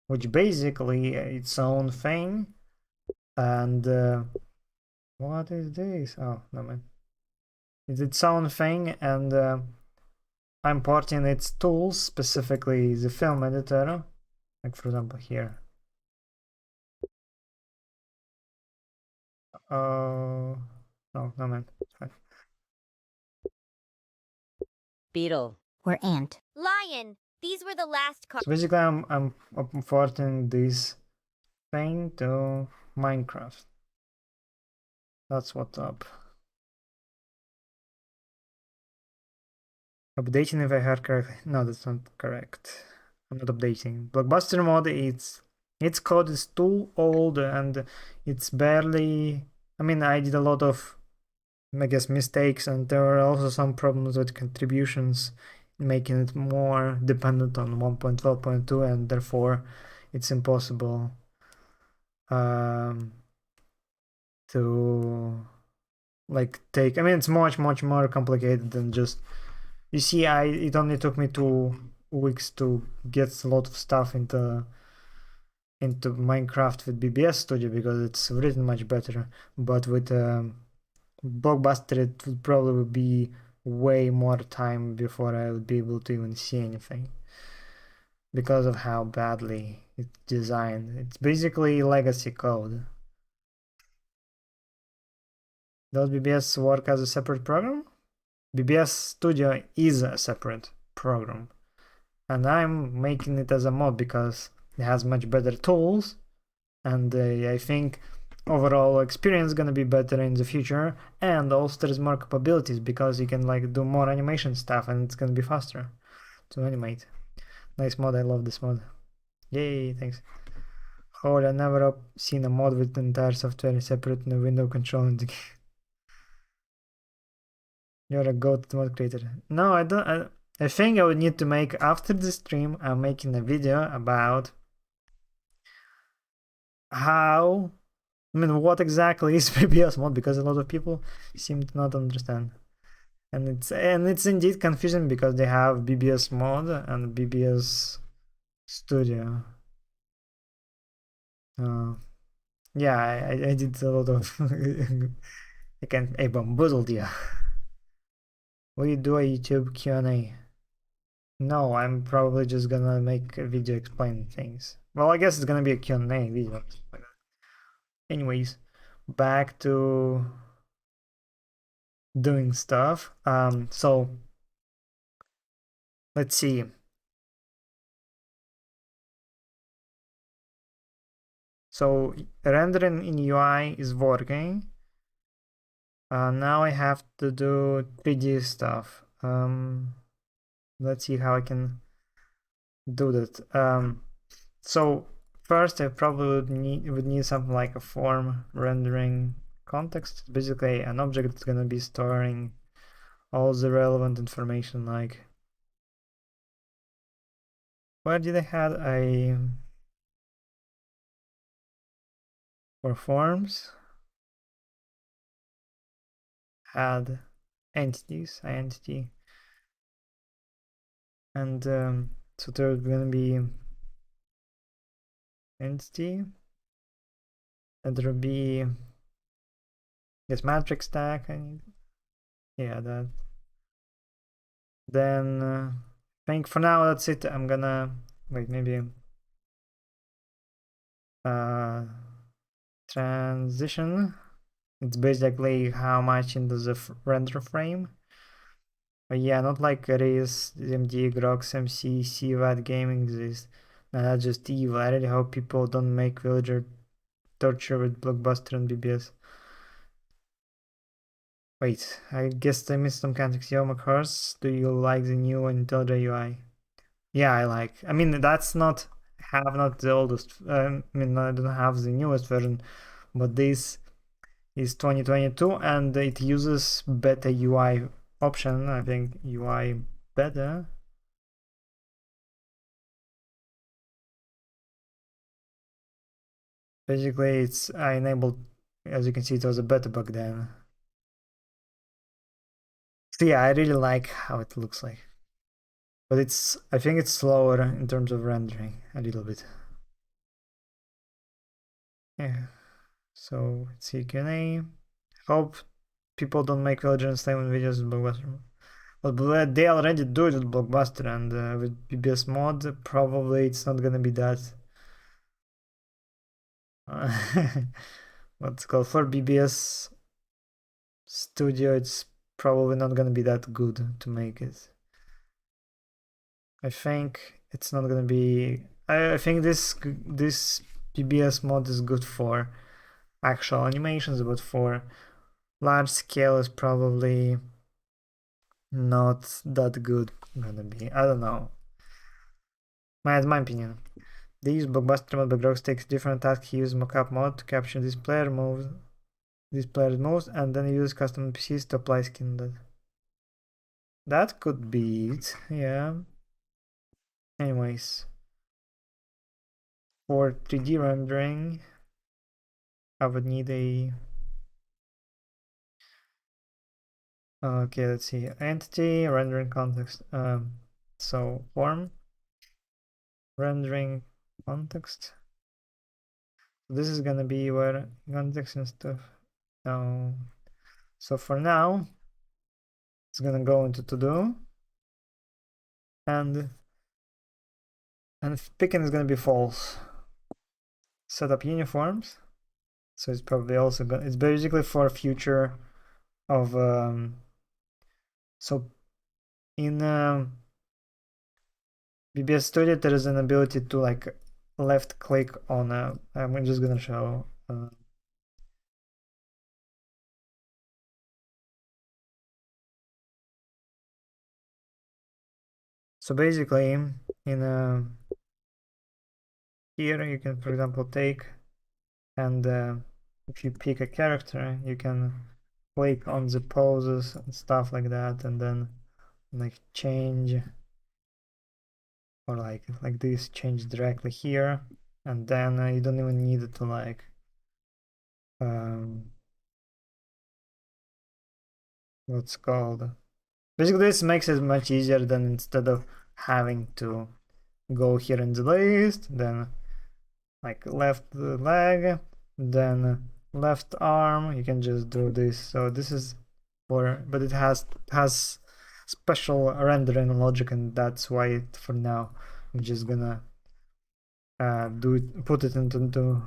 which basically its own thing. And what is this? Oh, no man. It's its own thing, and I'm porting its tools, specifically the film editor, like for example here. Oh, no, no man. Fine. Beetle. Or ant. Lion. These were the last cards. So basically, I'm porting this thing to Minecraft. That's what's up. Updating if I heard correctly. No, that's not correct. I'm not updating. Blockbuster mod, its code is too old and it's barely. I mean, I did a lot of, I guess, mistakes, and there are also some problems with contributions, making it more dependent on 1.12.2, and therefore it's impossible to like take. I mean, it's much more complicated than just. You see, it only took me 2 weeks to get a lot of stuff into Minecraft with BBS Studio because it's written much better. But with Blockbuster, it would probably be way more time before I would be able to even see anything because of how badly it's designed. It's basically legacy code. Does BBS work as a separate program? BBS Studio is a separate program, and I'm making it as a mod because it has much better tools, and I think overall experience is gonna be better in the future, and also there's more capabilities because you can like do more animation stuff and it's gonna be faster to animate. Nice mod, I love this mod. Yay, thanks. Holy, I never seen a mod with the entire software separate in the window controlling the game. You're a goat mod creator. No, I don't. I think I would need to make, after the stream, I'm making a video about how, I mean, what exactly is BBS mod, because a lot of people seem to not understand. And it's indeed confusing because they have BBS mod and BBS Studio. Yeah, I did a lot of I bamboozled you. Will you do a YouTube Q&A? No, I'm probably just gonna make a video explaining things. Well, I guess it's gonna be a Q&A video. Anyways, back to doing stuff. So let's see. So rendering in UI is working. Now I have to do 3D stuff. Let's see how I can do that. So first I probably would need something like a form rendering context. It's basically an object that's gonna be storing all the relevant information, like where did I have a for forms add entities, identity, and so there's gonna be entity, and there'll be this matrix tag. Yeah, that. Then I think for now that's it. I'm gonna wait, maybe transition. It's basically how much into the render frame. But yeah, not like Race, MD, Grox, MC, CVAT gaming exist. No, that's just evil. I really hope people don't make villager torture with Blockbuster and BBS. Wait, I guess I missed some context. Yo, McHorse, do you like the new IntelliJ UI? Yeah, I like. I mean, that's not, have not the oldest. I mean, I don't have the newest version, but this is 2022 and it uses beta UI option. I think UI beta. Basically, I enabled, as you can see, it was a beta bug then. So yeah, I really like how it looks like. But I think it's slower in terms of rendering a little bit. Yeah. So let's see Q&A. Hope people don't make Villager and Slayman videos with Blockbuster. But they already do it with Blockbuster, and with BBS mod, probably it's not gonna be that. What's called for BBS Studio, it's probably not gonna be that good to make it. I think it's not gonna be. I think this BBS mod is good for actual animations, but for large scale is probably not that good gonna be. I don't know. My opinion. They use Blockbuster mod, but Rox takes different tasks. He uses mockup mode to capture these player's moves, and then he uses custom NPCs to apply skin. That could be it, yeah. Anyways, for 3D rendering, I would need a. Okay, let's see. Entity, rendering context. So form, rendering context. This is gonna be where context and stuff. No. So for now, it's gonna go into to do, and picking is gonna be false. Set up uniforms. So it's probably also gonna. It's basically for future of so in BBS Studio there is an ability to like left click on I'm just gonna show so basically in here you can, for example, take and if you pick a character you can click on the poses and stuff like that, and then like change, or like this, change directly here, and then you don't even need to like what's called, basically this makes it much easier than instead of having to go here in the list, then like left leg, then left arm, you can just do this. So this is for, but it has special rendering logic, and that's why for now I'm just gonna put it into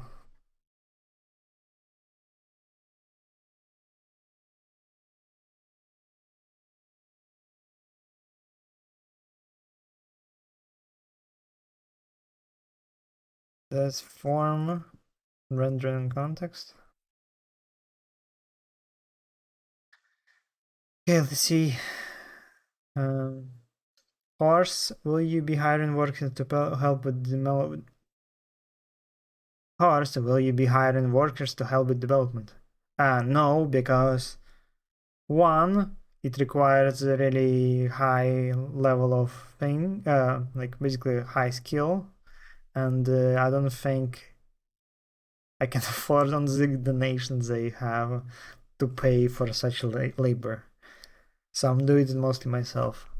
this form, rendering context. Okay, let's see. Horse, will you be hiring workers to help with development? Horse, will you be hiring workers to help with development? No, because one, it requires a really high level of thing, like basically high skill, and I don't think I can afford on the donations they have to pay for such labor. So I'm doing it mostly myself.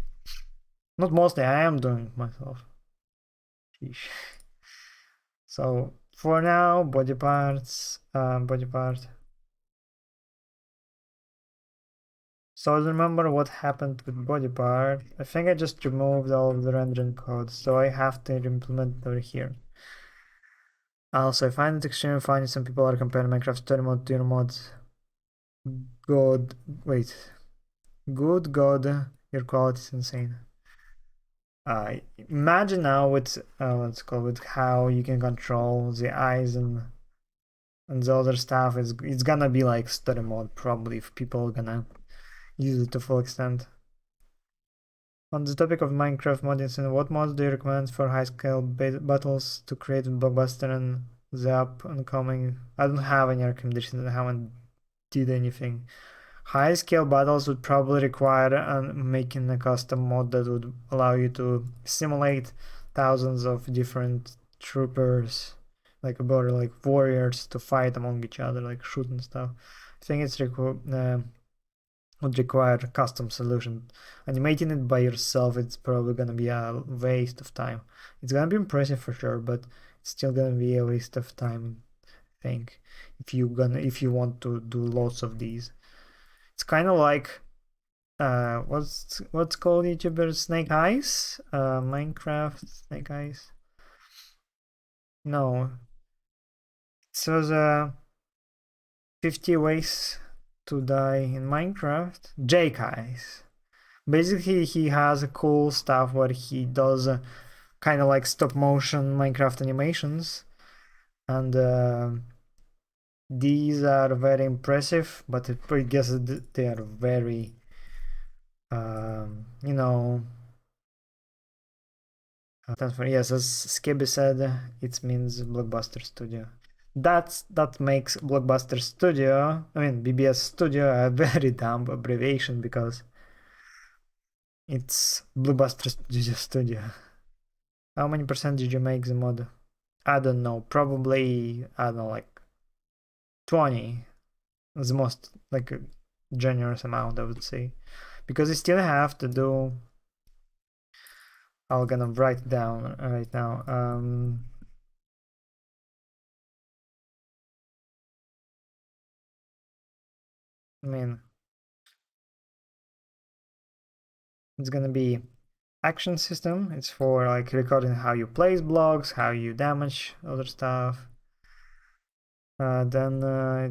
Not mostly, I am doing it myself. Sheesh. So for now, body parts, body part. So remember what happened with body part. I think I just removed all of the rendering code, so I have to implement it over here. Also, I find it extremely funny some people are comparing Minecraft story mode to your mods. Good, wait. Good God, your quality is insane. Imagine now with what's called, with how you can control the eyes and the other stuff. It's gonna be like story mode probably if people are gonna use it to full extent. On the topic of Minecraft modding, what mods do you recommend for high scale battles to create Blockbuster and the up and coming? I don't have any recommendations. I haven't did anything. High scale battles would probably require making a custom mod that would allow you to simulate thousands of different troopers like about like warriors to fight among each other, like shoot and stuff. I think it's would require a custom solution. Animating it by yourself, it's probably gonna be a waste of time. It's gonna be impressive for sure, but it's still gonna be a waste of time, I think, if you want to do lots of these. It's kind of like what's called YouTuber Snake Eyes? Minecraft Snake Eyes? No. So the 50 ways to die in Minecraft. Jake Eyes. Basically, he has a cool stuff where he does kind of like stop motion Minecraft animations, and these are very impressive. But I guess they are very, you know. Yes, as Skibby said, it means Blockbuster Studio. That makes Blockbuster Studio, I mean BBS Studio, a very dumb abbreviation because it's Blockbuster Studio. How many percent did you make the mod? I don't know. Probably, I don't know, like 20. The most like a generous amount, I would say, because I still have to do. I'm gonna write it down right now. I mean, it's gonna be action system. It's for like recording how you place blocks, how you damage other stuff. Then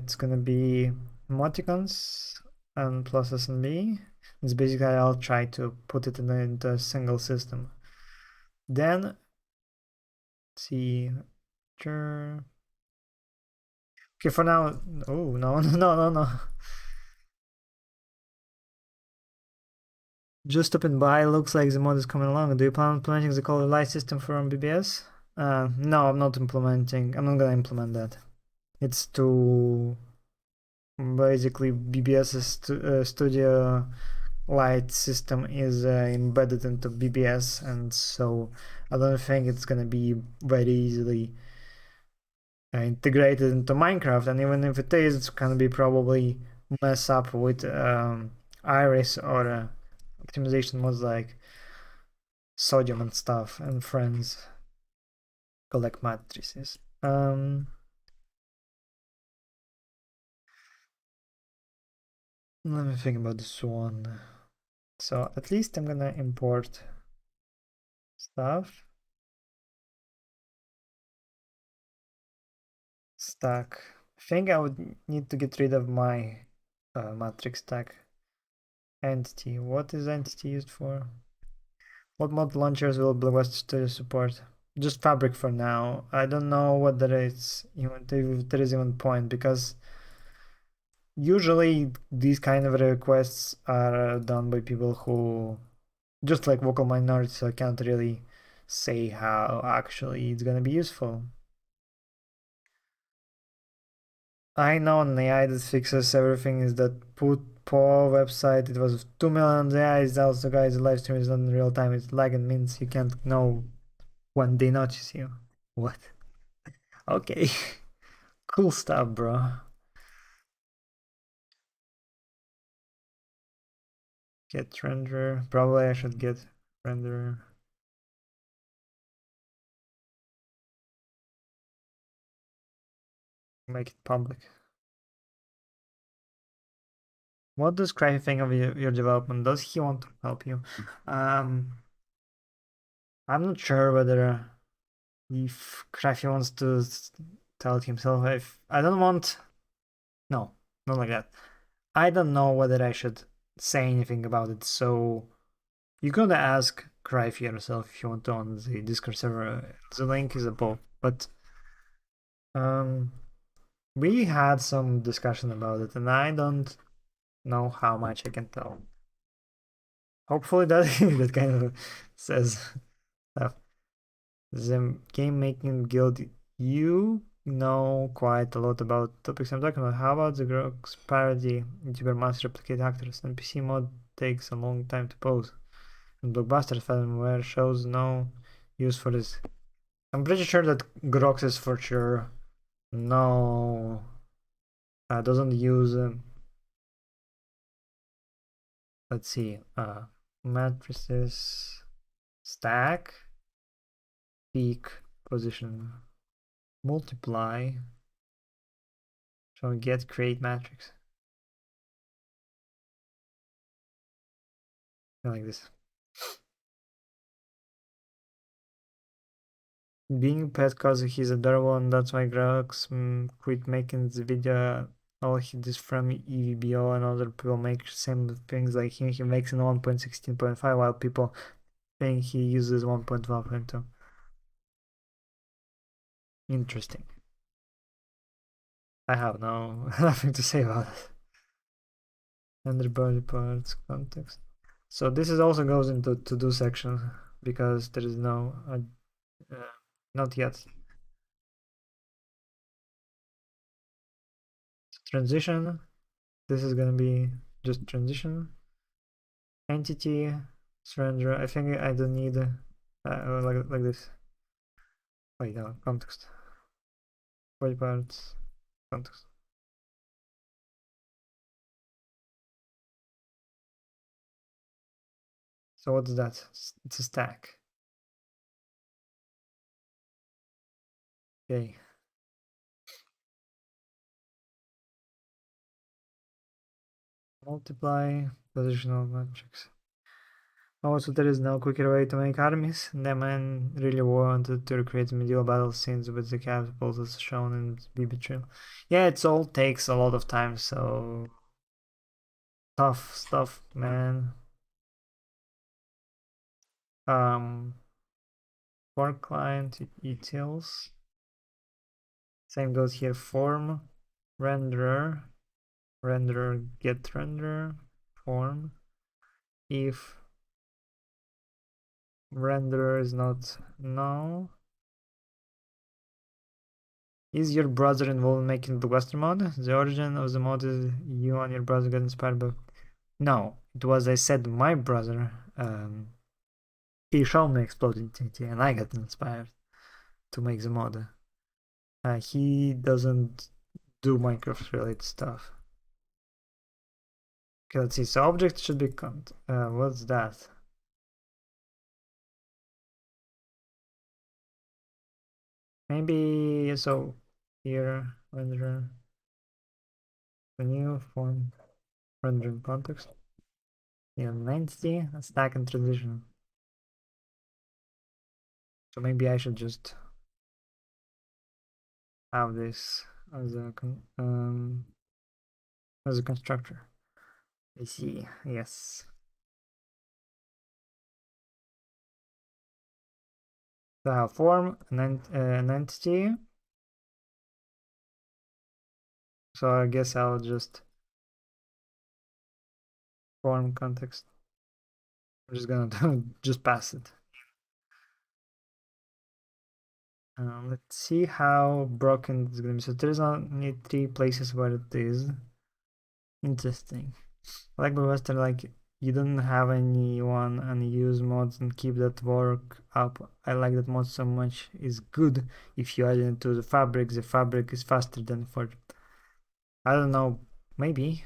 it's gonna be emoticons and plus S and B. It's basically I'll try to put it into a single system. Then let's see, sure. Okay, for now. Oh no no. Just stopping by. Looks like the mod is coming along. Do you plan on implementing the color light system from BBS? No, I'm not implementing. I'm not gonna implement that. It's too basically BBS Studio light system is embedded into BBS, and so I don't think it's gonna be very easily integrated into Minecraft. And even if it is, it's gonna be probably mess up with Iris or optimization mods like Sodium and stuff and friends collect matrices. Let me think about this one. So at least I'm gonna import stuff. Stack. I think I would need to get rid of my matrix stack. Entity. What is entity used for? What mod launchers will Blockbuster Studio support? Just Fabric for now. I don't know whether it's even if there is even point, because usually these kind of requests are done by people who just like vocal minorities, so I can't really say how actually it's gonna be useful. I know an AI that fixes everything is that put poor website, it was 2 million AIs, also guys, the live stream is not in real time, it's lagging, means you can't know when they notice you. What? Okay. Cool stuff, bro. Get renderer. Probably I should get renderer. Make it public. What does Cry think of your development? Does he want to help you? I'm not sure whether if Crafty wants to tell it himself. If I don't want, no, not like that. I don't know whether I should say anything about it. So you gotta ask Crafty yourself if you want to on the Discord server. The link is above. But we had some discussion about it, and I don't know how much I can tell. Hopefully that that kind of says stuff. The game making guild, you know quite a lot about topics I'm talking about. How about the Grox parody YouTuber must replicate actors? NPC mod takes a long time to pose, and Blockbuster firmware shows no use for this. I'm pretty sure that Grox is for sure no doesn't use let's see matrices stack peak position multiply so get create matrix like this. Being pet cause he's adorable and that's why Grox quit making this video. All he does from EVBO and other people make same things like him. He makes in 1.16.5 while people think he uses 1.12.2. Interesting. I have nothing to say about it. Under body parts context. So this is also goes into to do section because there is no not yet. Transition. This is gonna be just transition. Entity surrender. I think I don't need like this. Wait, no, context. Body parts context. So what's that? It's a stack. Okay. Multiply positional matrix. Also, there is no quicker way to make armies. The man really wanted to recreate medieval battle scenes with the catapults as shown in BB Trail. Yeah, it all takes a lot of time, so tough stuff, man. For client utils. Same goes here. Form, renderer, renderer, get renderer, form. If renderer is not null. Is your browser involved in making the Western mod? The origin of the mod is you and your browser got inspired by... No, it was, I said, my browser. He showed me Exploding TNT and I got inspired to make the mod. He doesn't do Minecraft related stuff. Okay, let's see. So object should be what's that? Maybe so here render the new form rendering context. Yeah, an entity, a stack and transition. So maybe I should just have this as a constructor. I see. Yes. So I have form an entity. So I guess I'll just form context. I'm just gonna just pass it. Let's see how broken it's gonna be. So there's only 3 places where it is. Interesting. I like Western, like you don't have anyone and use mods and keep that work up. I like that mod so much. Is good if you add it into the fabric. The fabric is faster than for. I don't know. Maybe.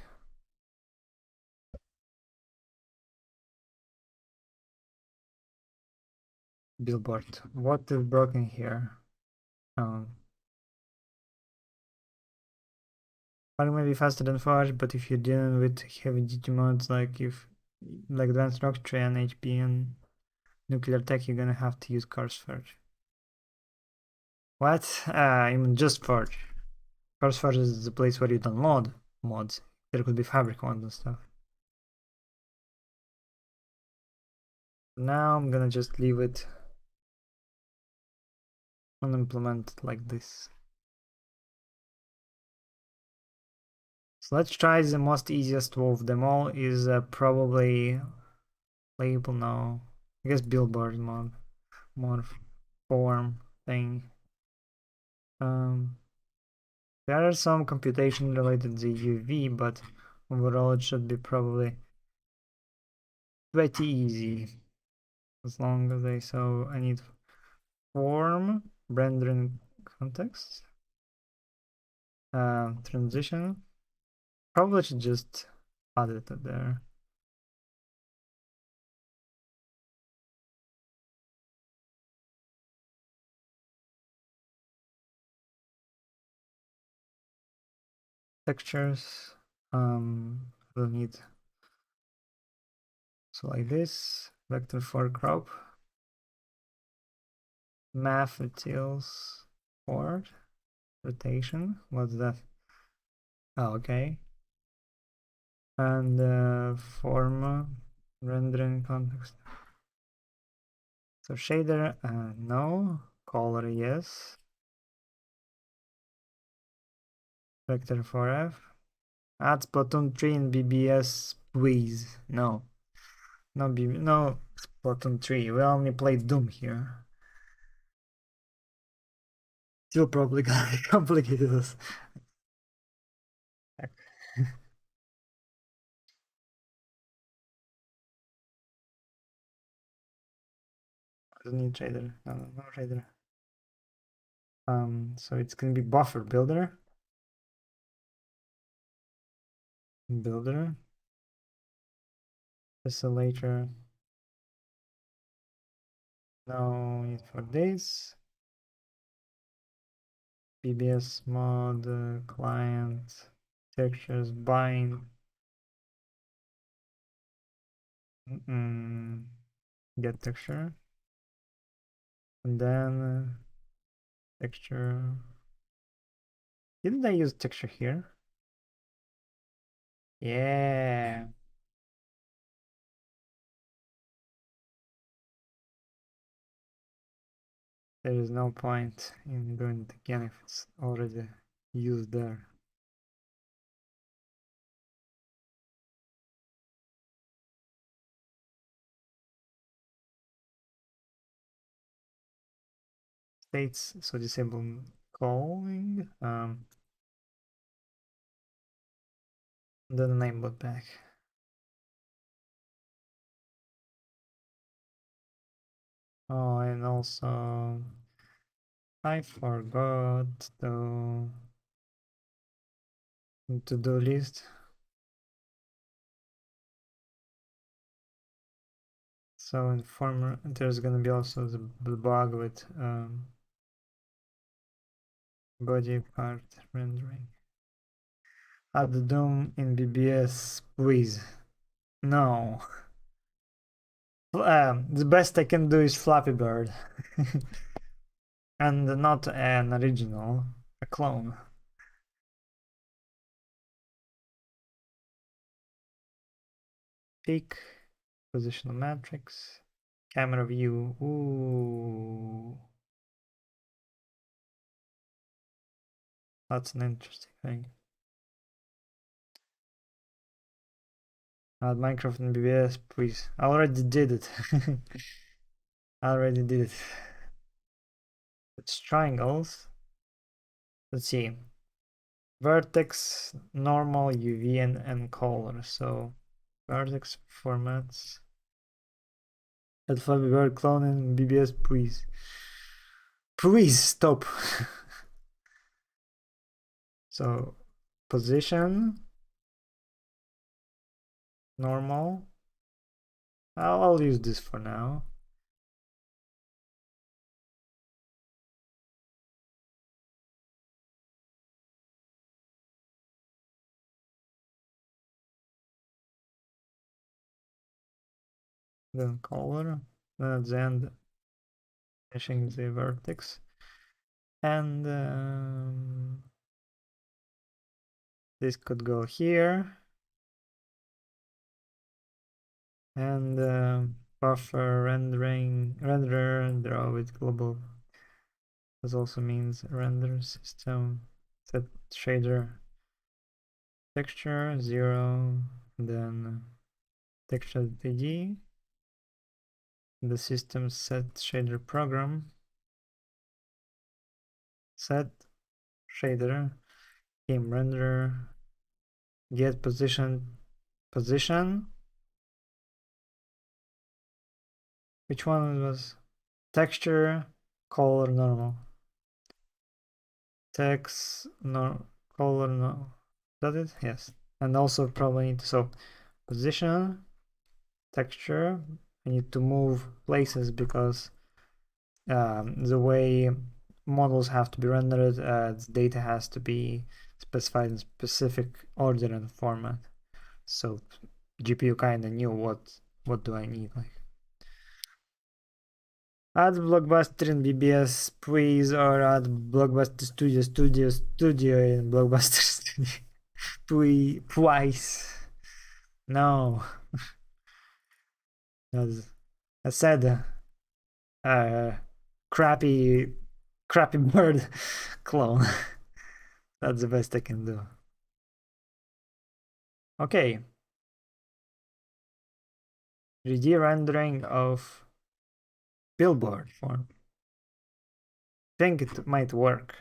Billboard. What is broken here? Fabric may be faster than Forge, but if you're dealing with heavy duty mods like advanced rocketry and HP and nuclear tech, you're gonna have to use Forge. What? I mean just Forge. Forge is the place where you download mods. There could be fabric ones and stuff. Now I'm gonna just leave it unimplemented like this. So let's try the most easiest of them all is probably label now. I guess Billboard mod form thing. There are some computation related to UV, but overall it should be probably pretty easy as long as I need form rendering context. Transition. Probably should just add it there. Textures. We'll need so like this. Vector for crop. Math details. Forward. Rotation. What's that? Oh, okay. And form rendering context. So shader, no. Color, yes. Vector for F. Add Splatoon 3 in BBS, please. No. No Splatoon 3. We only play Doom here. Still probably gonna be complicated as heck. I don't need shader. No shader. So it's gonna be buffer builder. Selector. No need for this. BBS mod client textures bind. Get texture, and then texture. Didn't I use texture here? Yeah. There is no point in doing it again if it's already used there. States, so disable calling. Then enable bot back. Oh, and also I forgot the to-do list. So in former, there's gonna be also the bug with body part rendering. Add the DOM in BBS, please. No. The best I can do is Flappy Bird. And not an original, a clone. Peak, positional matrix, camera view. Ooh. That's an interesting thing. Add Minecraft and BBS, please. I already did it. I already did it. It's triangles. Let's see. Vertex, normal, UV, and color. So vertex formats. Add Flappy Bird clone in BBS, please. Please stop. So position, normal. I'll use this for now. Then color, then at the end finishing the vertex, and this could go here, and buffer renderer draw with global. This also means render system set shader texture 0, then texture ID, the system set shader program, set shader, game renderer, get position. Which one was texture, color, normal? text, no color, no. Is that it? Yes. And also probably need to, so position, texture. I need to move places because the way models have to be rendered, the data has to be specified in specific order and format. So GPU kind of knew what do I need, like. Add Blockbuster in BBS, please, or add Blockbuster Studio in Blockbuster Studio. Please, twice. No. I said, crappy bird clone. That's the best I can do. Okay. 3D rendering of Billboard form. I think it might work.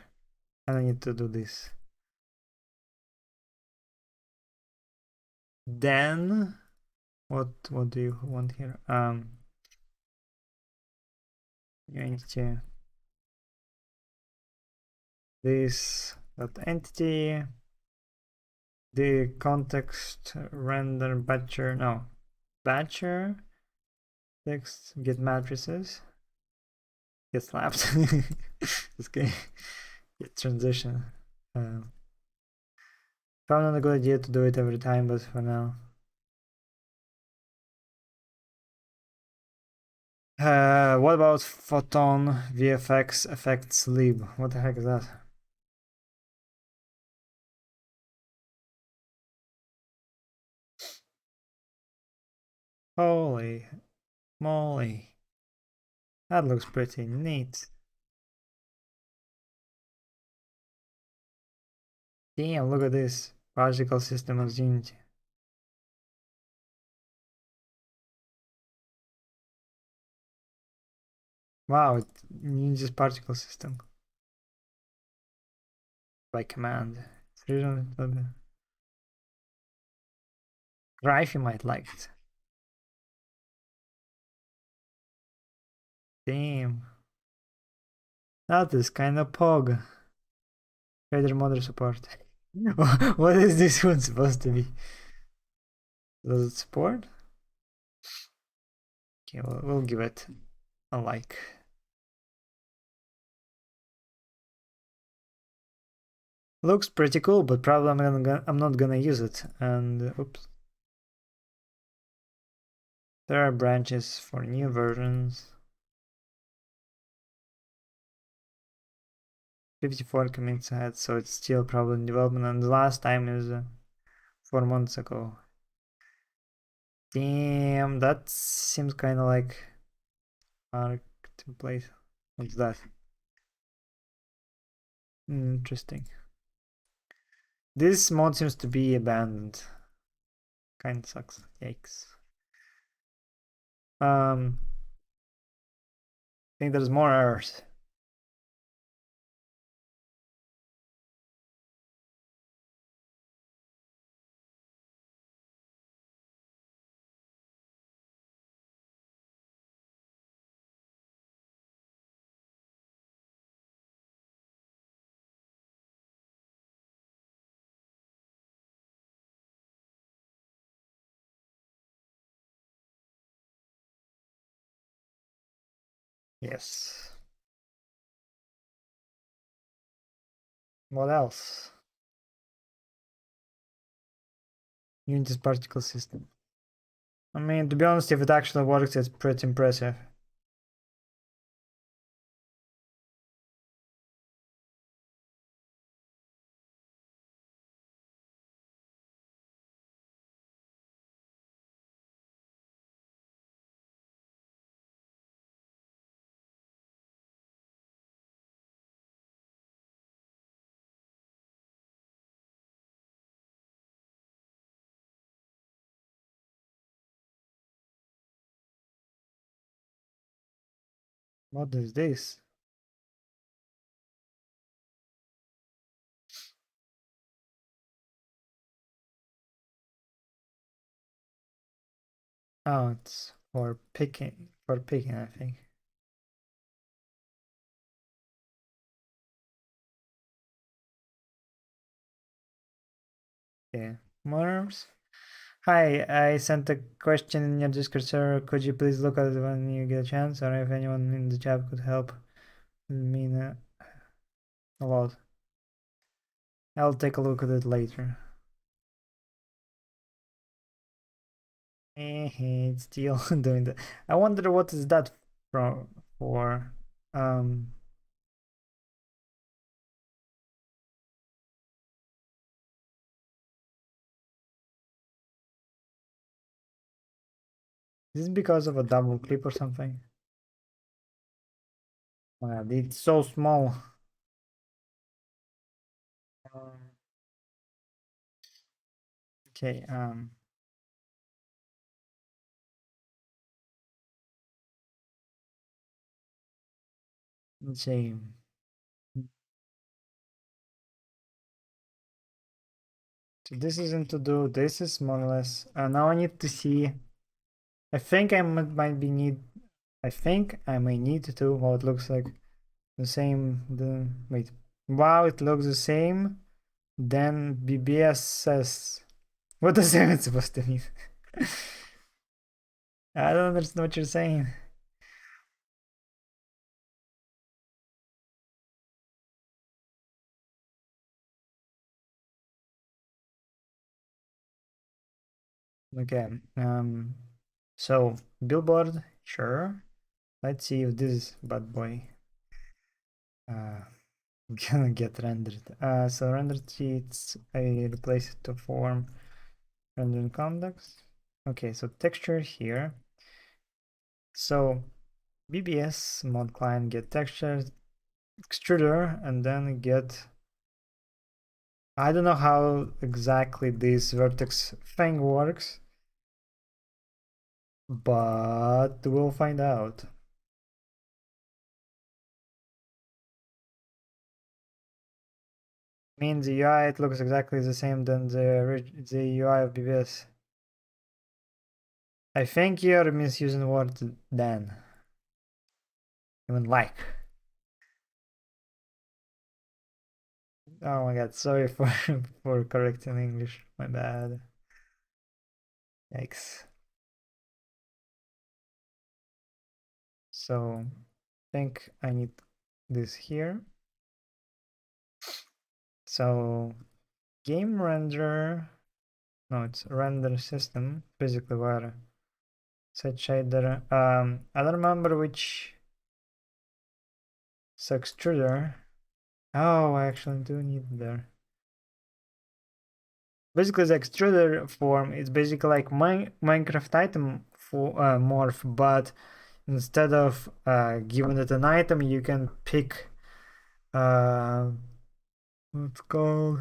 And I need to do this. Then what do you want here? New entity. This entity. The context render batcher text get matrices get slapped. Okay, get transition. Probably not a good idea to do it every time, but for now. What about photon VFX effects lib? What the heck is that? Holy moly. That looks pretty neat. Damn, look at this. Particle system of Unity. Wow, it uses particle system by command. It's really Rifey might like it. Damn. That is kind of pog. Fader modder support. What is this one supposed to be? Does it support? Okay, we'll give it a like. Looks pretty cool, but probably I'm not gonna use it. And oops. There are branches for new versions. 54 commits ahead, so it's still probably in development, and the last time is 4 months ago. Damn, that seems kind of like our template. What's that? Interesting. This mod seems to be abandoned. Kind of sucks. Yikes. I think there's more errors. Yes. What else? Unity's particle system. I mean, to be honest, if it actually works, it's pretty impressive. What is this? Oh, it's for picking, I think. Okay, Mars. Hi, I sent a question in your Discord server. Could you please look at it when you get a chance, or if anyone in the chat could help? It would mean a lot. I'll take a look at it later. It's still doing that. I wonder what is that from for. Is this because of a double clip or something? It's so small. Okay, let's see. So this isn't to do, this is more or less, now I need to see, I think I might be need, I think I may need to, well, it looks like the same, wait, wow, it looks the same, then BBS says, what does that supposed to mean? I don't understand what you're saying. Okay, so Billboard, sure. Let's see if this bad boy gonna get rendered. So rendered sheets, I replace it to form rendering context. Okay, so texture here. So BBS mod client get texture extruder and then get, I don't know how exactly this vertex thing works, but we'll find out. Means the UI, it looks exactly the same than the UI of BBS. I think you're misusing the word then. Even like. Oh my god, sorry for for correcting English. My bad. Yikes. So I think I need this here. So game render, no, it's render system, basically where set shader. I don't remember which. So extruder. Oh, I actually do need there. Basically, the extruder form is basically like Minecraft item for morph, but instead of giving it an item, you can pick what's called.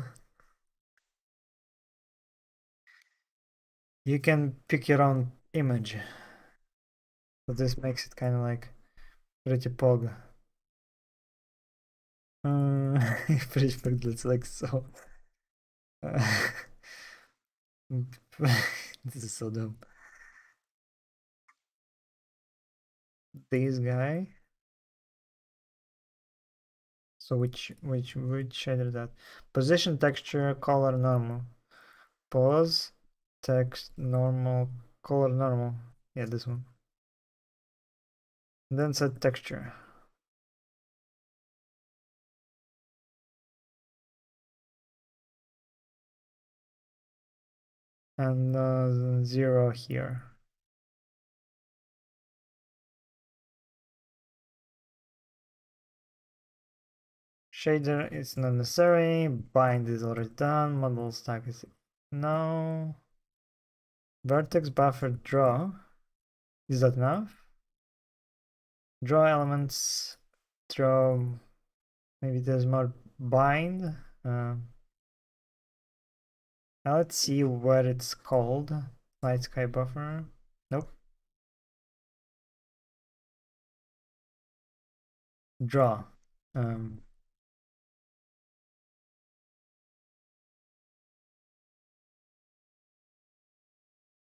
You can pick your own image. So this makes it kind of like pretty pog. Pretty pog. That's like so. This is so dumb. This guy. So which shader that? Position, texture, color, normal. Pause, text, normal, color, normal. Yeah, this one. And then set texture. And 0 here. Shader is not necessary. Bind is already done. Model stack is no. Vertex buffer draw. Is that enough? Draw elements. Draw. Maybe there's more bind. Now let's see what it's called. Light sky buffer. Nope. Draw.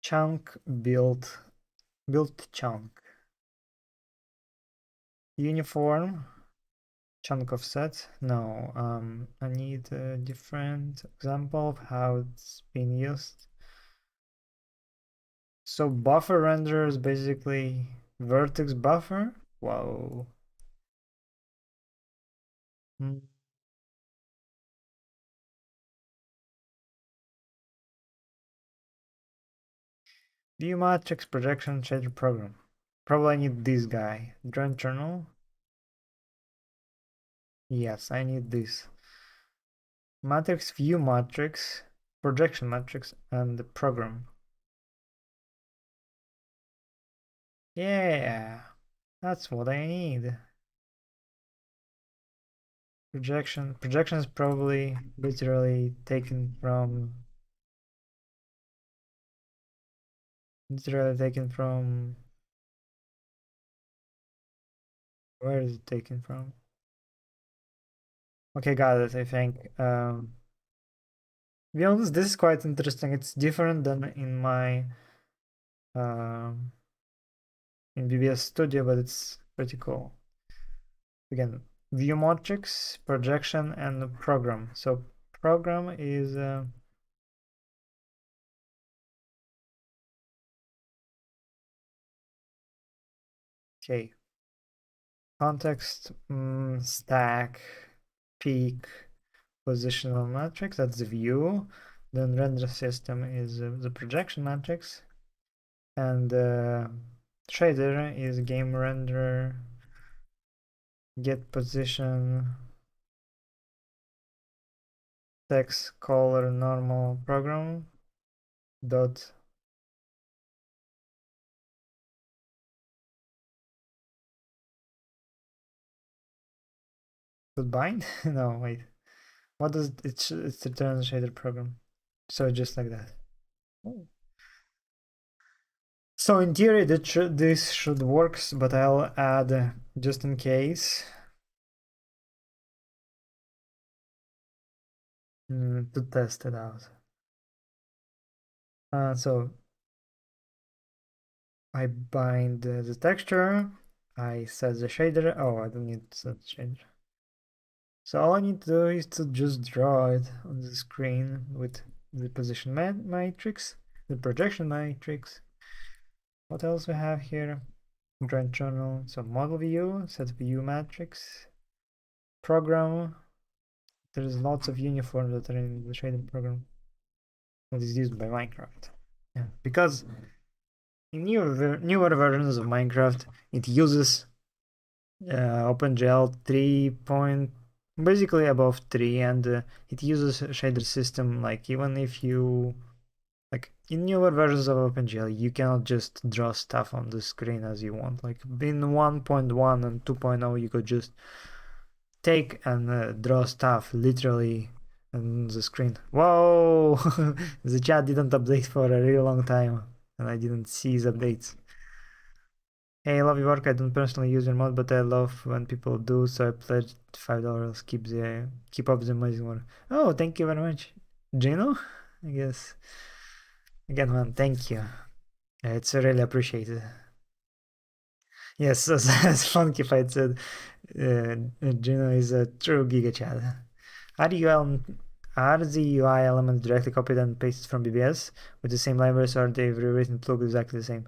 Chunk build chunk. Uniform Chunk offset? No, I need a different example of how it's being used. So buffer render is basically vertex buffer? Whoa. Hmm. View matrix projection shader program. Probably I need this guy. Draw internal. Yes, I need this. Matrix view matrix, projection matrix, and the program. Yeah, that's what I need. Projection is probably literally taken from where is it taken from? Okay, got it, I think. To be honest, this is quite interesting. It's different than in my in BBS Studio, but it's pretty cool. Again, view matrix, projection, and program. So program is okay. Context, stack, peak, positional matrix. That's the view. Then render system is the projection matrix, and shader is game render, get position, text color normal program dot bind. No, wait. What does it's return shader program? So just like that. Oh. So in theory, this should work, but I'll add just in case to test it out. So I bind the texture. I set the shader. Oh, I don't need to set the shader. So all I need to do is to just draw it on the screen with the position matrix, the projection matrix. What else we have here? Grand channel. So model view, set view matrix, program. There's lots of uniforms that are in the shading program that is used by Minecraft. Yeah, because in newer versions of Minecraft, it uses OpenGL 3 point, basically above 3, and it uses a shader system. Like even if you like in newer versions of OpenGL, you cannot just draw stuff on the screen as you want. Like in 1.1 and 2.0, you could just take and draw stuff literally on the screen. Whoa! The chat didn't update for a really long time, and I didn't see his updates. Hey, I love your work. I don't personally use your mod, but I love when people do, so I pledged $5. Keep up the amazing work. Oh, thank you very much, Gino. I guess again, man, thank you. It's really appreciated. Yes, as Funky Fight said, Gino is a true giga chat. Are the UI elements directly copied and pasted from BBS with the same libraries, or they've rewritten to look exactly the same?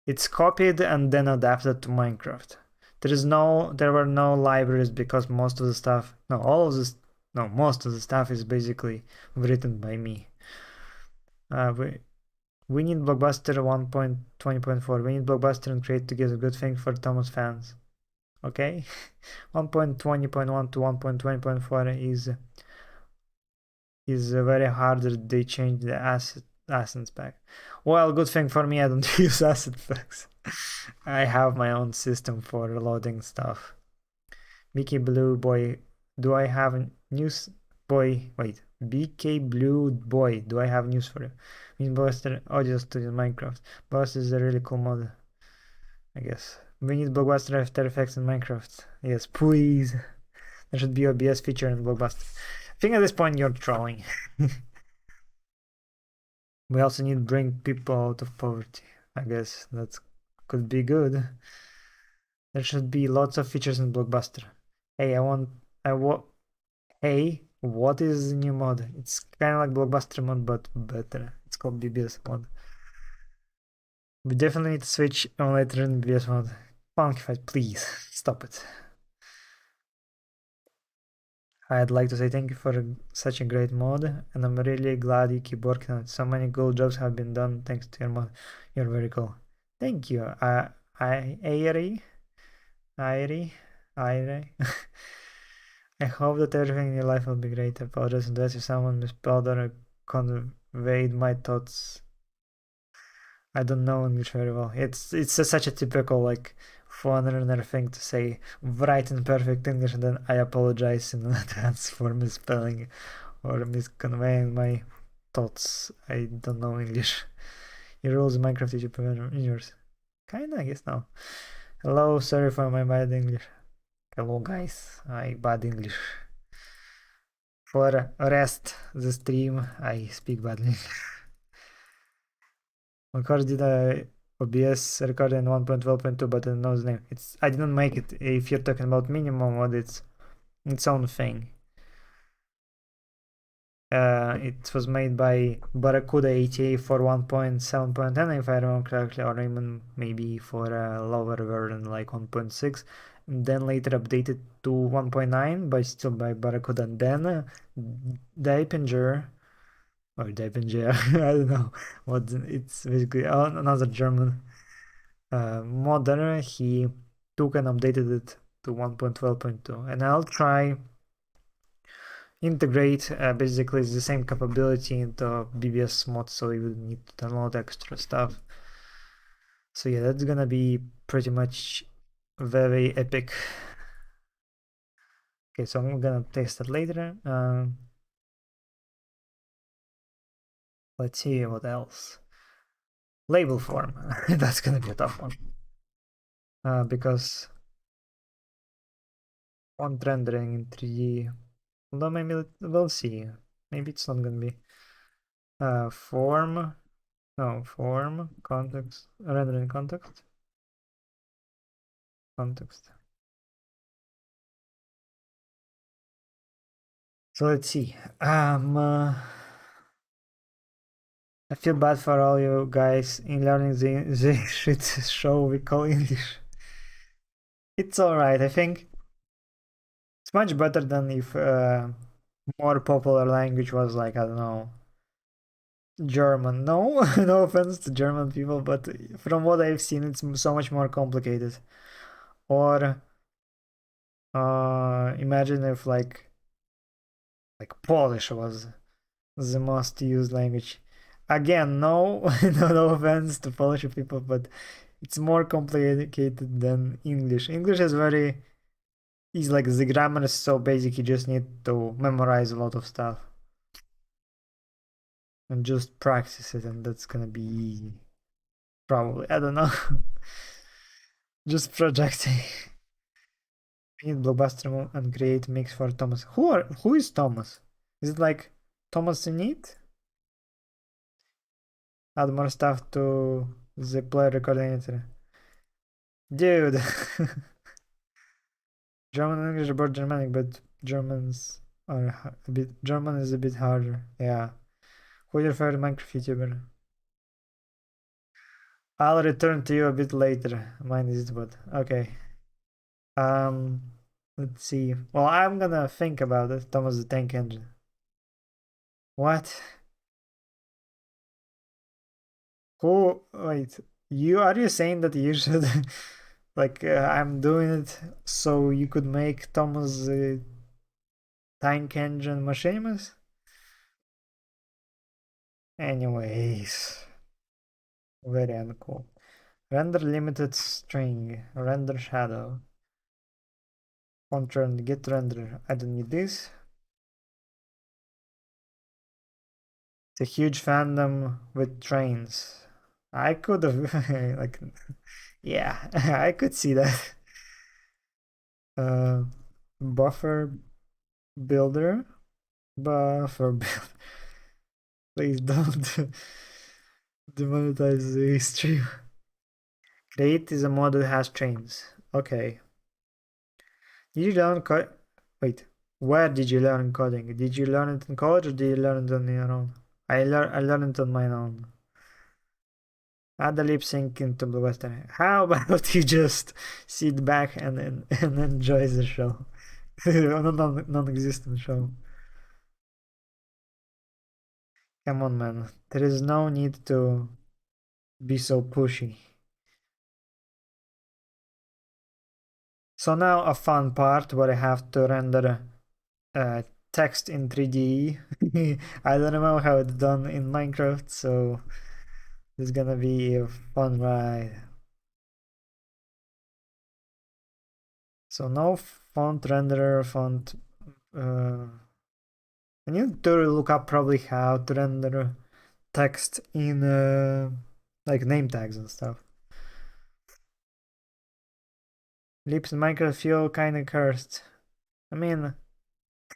It's copied and then adapted to Minecraft. There were no libraries because most of the stuff, most of the stuff is basically written by me. We need Blockbuster 1.20.4. We need Blockbuster and Create Together. Good thing for Thomas fans. Okay? 1.20.1 to 1.20.4 is very hard that they changed the assets pack. Well, good thing for me, I don't use asset packs. I have my own system for loading stuff. BK Blue Boy, do I have news? Boy, wait. BK Blue Boy, do I have news for you? Mean Blockbuster Audio Studio Minecraft. Boss is a really cool mod, I guess. We need Blockbuster After Effects in Minecraft. Yes, please. There should be a OBS feature in Blockbuster. I think at this point you're trolling. We also need to bring people out of poverty. I guess that could be good. There should be lots of features in Blockbuster. Hey, Hey, what is the new mod? It's kind of like Blockbuster mod, but better. It's called BBS mod. We definitely need to switch on later in BBS mod. Punkified, please stop it. I'd like to say thank you for such a great mod, and I'm really glad you keep working on it. So many cool jobs have been done thanks to your mod. You're very cool. Thank you. Airy. I hope that everything in your life will be great. I apologize in advance if someone misspelled or conveyed my thoughts. I don't know English very well. It's such a typical like foreigner thing to say, write in perfect English, and then I apologize in advance for misspelling or misconveying my thoughts. I don't know English. Your rules in Minecraft teacher prevent yours. Kinda, I guess now. Hello, sorry for my bad English. Hello guys, I bad English. For rest the stream, I speak badly. Of course, did I OBS record in 1.12.2, but I don't know the name. I didn't make it. If you're talking about minimum mod, it's its own thing. It was made by Barracuda ATA for 1.7.10, if I remember correctly, or even maybe for a lower version like 1.6, and then later updated to 1.9, but still by Barracuda. And then Deipinger, or Deipinger, I don't know what it's basically another German modder. He took and updated it to 1.12.2, and I'll try integrate basically the same capability into BBS mod, so you would need to download extra stuff. So yeah, that's gonna be pretty much very epic. Okay, so I'm gonna test it later. Let's see what else. Label form. That's gonna be a tough one. Because font rendering in 3D, although maybe we'll see. Maybe it's not gonna be form, context, rendering context. So let's see. I feel bad for all you guys in learning the shit show we call English. It's alright, I think it's much better than if more popular language was like, I don't know, German. No, no offense to German people, but from what I've seen, it's so much more complicated. Or imagine if like Polish was the most used language. Again, no, no offense to Polish people, but it's more complicated than English. English is like the grammar is so basic, you just need to memorize a lot of stuff and just practice it, and that's gonna be easy. Probably, I don't know. Just projecting. We need Blockbuster and create mix for Thomas. Who is Thomas? Is it like Thomas in it? Add more stuff to the player recording editor. Dude. German and English are both Germanic, but German is a bit harder. Yeah. Who's your favorite Minecraft YouTuber? I'll return to you a bit later. Mine is but okay. Let's see. Well, I'm gonna think about it. Thomas the Tank Engine. What? Who? Wait. Are you saying that you should like I'm doing it so you could make Thomas the Tank Engine Machinist? Anyways, very uncool. Render limited string, render shadow. Font render, get render. I don't need this. It's a huge fandom with trains. I could have like, yeah, I could see that. Buffer builder, buffer builder. Please don't demonetize the stream. Create is a mod that has trains. Okay. Did you learn Wait, where did you learn coding? Did you learn it in college or did you learn it on your own? I learned it on my own. Add the lip sync into Blockbuster. How about you just sit back and enjoy the show? Non-existent show. Come on, man. There is no need to be so pushy. So now a fun part where I have to render text in 3D. I don't know how it's done in Minecraft, so it's gonna be a fun ride. So no font renderer, font. I need to look up probably how to render text in like name tags and stuff. Lips in Minecraft feel kinda cursed. I mean,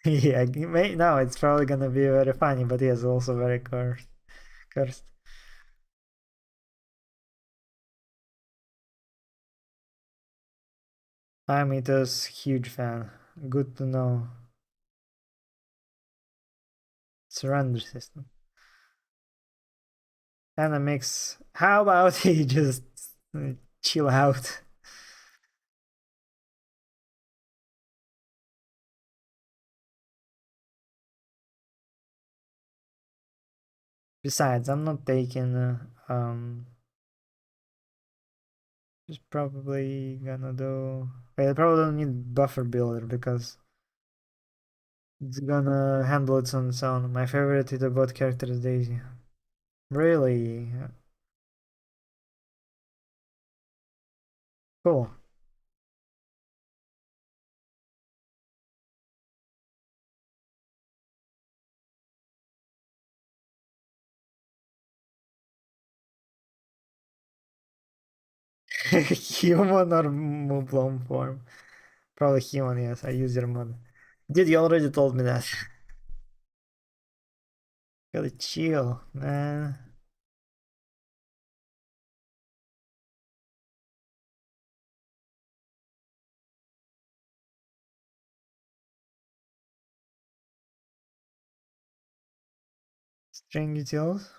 yeah, no, it's probably gonna be very funny, but yes, also very cursed. Cursed. I'm Ito's huge fan. Good to know. Surrender system. And a mix. How about he just chill out? Besides, I'm not taking just probably gonna do. Wait, I probably don't need buffer builder because it's gonna handle it on its own. My favorite bot character is Daisy. Really? Cool. Human or Mublon form? Probably human, yes. I use your mod. Dude, you already told me that. Gotta chill, man. String utils.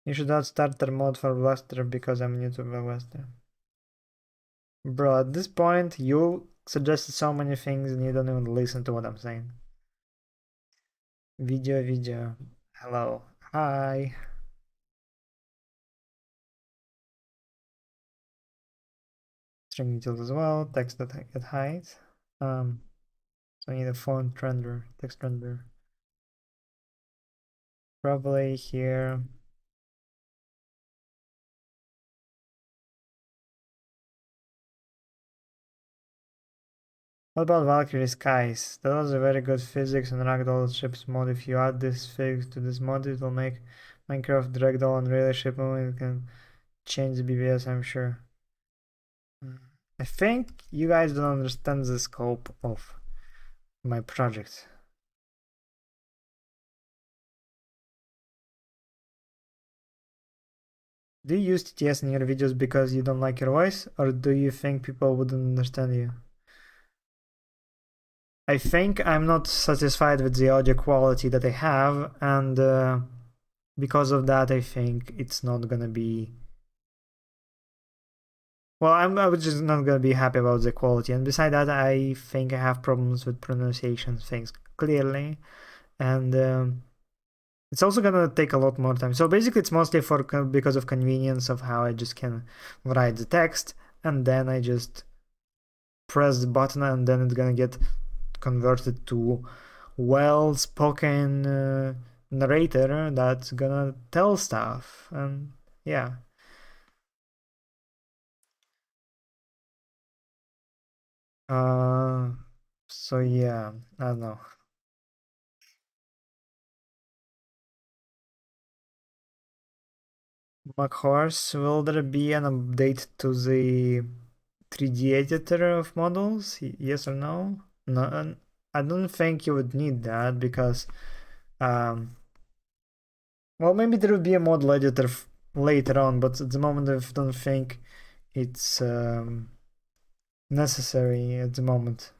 You should add starter mode for Blaster because I'm new to Blaster. Bro, at this point, you suggested so many things and you don't even listen to what I'm saying. Video. Hello. Hi. String utils as well. Text at height. So I need a font render, text render. Probably here. What about Valkyrie Skies? That was a very good physics and ragdoll ships mod. If you add this physics to this mod, it will make Minecraft ragdoll and really ship movement. It can change the BBS, I'm sure. I think you guys don't understand the scope of my project. Do you use TTS in your videos because you don't like your voice, or do you think people wouldn't understand you? I think I'm not satisfied with the audio quality that I have, and because of that, I think it's not gonna be. Well, I was just not gonna be happy about the quality, and beside that, I think I have problems with pronunciation things clearly, and it's also gonna take a lot more time. So basically, it's mostly for because of convenience of how I just can write the text, and then I just press the button, and then it's gonna get converted to well-spoken narrator that's gonna tell stuff, and yeah. Uh, so yeah, I don't know. Macros, will there be an update to the 3D editor of models? Yes or no? No, I don't think you would need that because, well, maybe there will be a model editor later on, but at the moment I don't think it's necessary at the moment.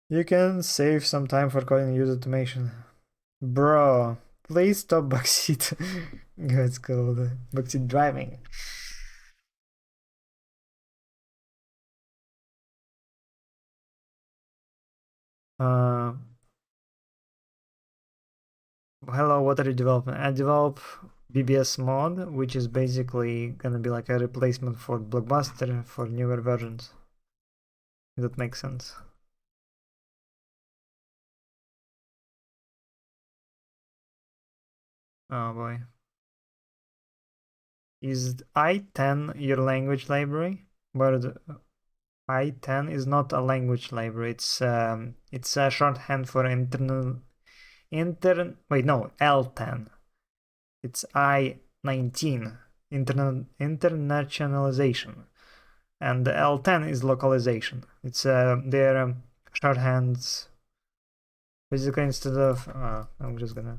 You can save some time for coding and use automation. Bro, please stop backseat. It's called backseat driving. Hello, what are you developing? I develop BBS mod, which is basically gonna be like a replacement for Blockbuster for newer versions. If that makes sense. Oh boy. Is I10 your language library? But I10 is not a language library. It's a shorthand for L10. It's I19, internationalization, and the L10 is localization. It's their shorthands. Basically, instead of I'm just gonna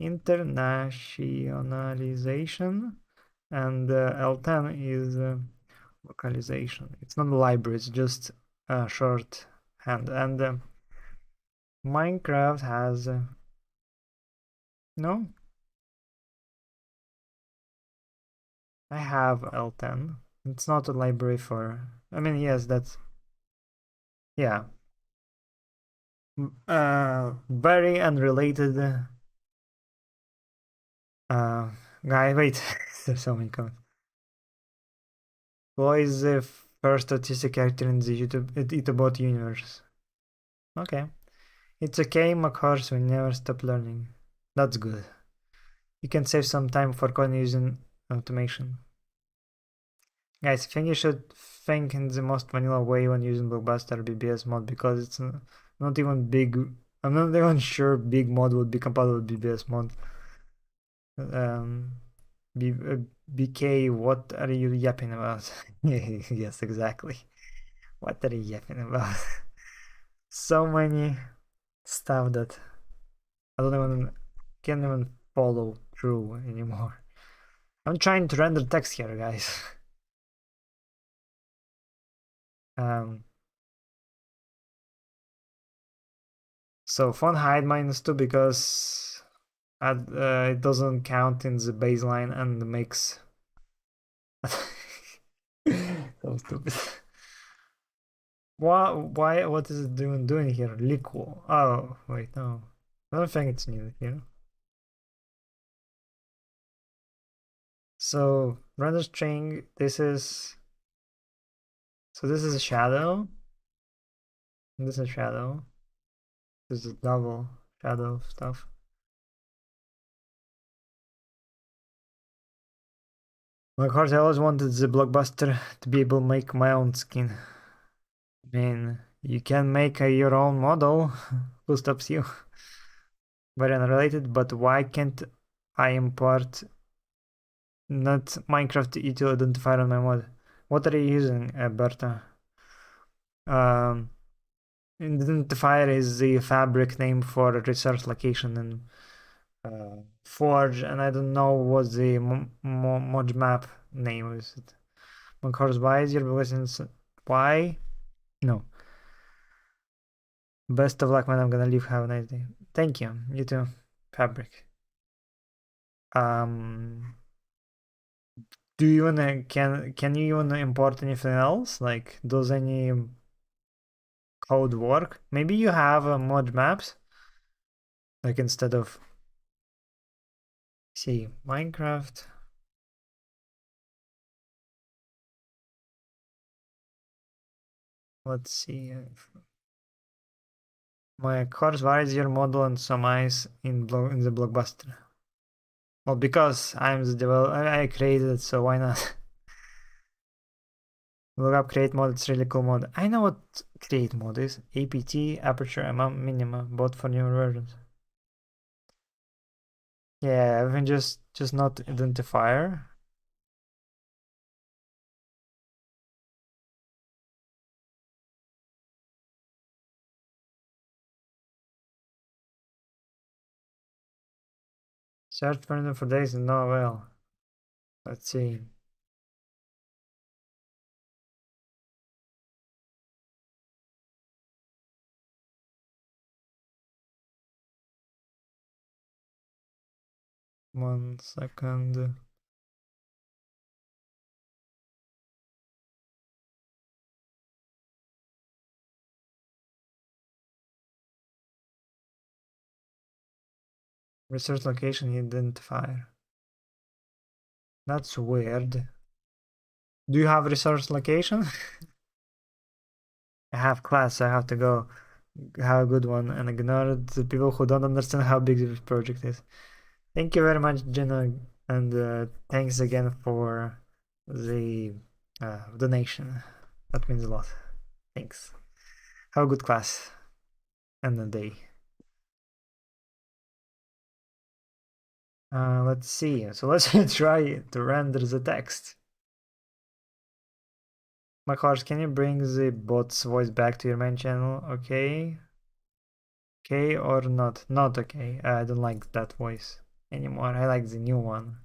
internationalization, and L10 is localization. It's not a library. It's just a shorthand. And Minecraft has no. I have L10. It's not a library for. I mean, yes, that's yeah. Very unrelated. Guy, wait. There's so many comments. What is the first autistic character in the YouTubebot universe? Okay. It's okay, Macross, we never stop learning. That's good. You can save some time for coding using automation. Guys, I think you should think in the most vanilla way when using Blockbuster BBS mod because it's not even big. I'm not even sure big mod would be compatible with BBS mod. BK, what are you yapping about? Yes, exactly. What are you yapping about? So many stuff that I can't even follow through anymore. I'm trying to render text here, guys. So font height -2 because it doesn't count in the baseline and makes so stupid. Why what is it doing here? Liquid. Oh wait, no. I don't think it's needed here. So render string, this is a shadow. This is a shadow. This is double shadow stuff. Of course, I always wanted the Blockbuster to be able to make my own skin. I mean, you can make your own model. Who stops you? Very unrelated, but why can't I import not Minecraft util identifier on my mod? What are you using, Berta? Identifier is the fabric name for a resource location in Forge, and I don't know what the mod map name is. Of course, why is your business? Why? No. Best of luck, man. I'm gonna leave. Have a nice day. Thank you. You too. Fabric. Do you wanna can you even import anything else? Like, does any code work? Maybe you have mod maps. Like instead of see Minecraft. Let's see. My course varies your model and some eyes in the Blockbuster. Well, because I'm the developer, I created it, so why not? Look up create mode, it's really cool mode. I know what create mode is. APT, aperture, minima, both for newer versions. Yeah, everything just not identifier. Search for them for days and no avail. Let's see. One second. Resource location identifier. That's weird. Do you have resource location? I have class, so I have to go have a good one and ignore the people who don't understand how big this project is. Thank you very much, Jenna, and thanks again for the donation. That means a lot. Thanks. Have a good class and a day. Let's see. So let's try to render the text. My horse, can you bring the bot's voice back to your main channel? Okay. Okay or not? Not okay. I don't like that voice anymore. I like the new one.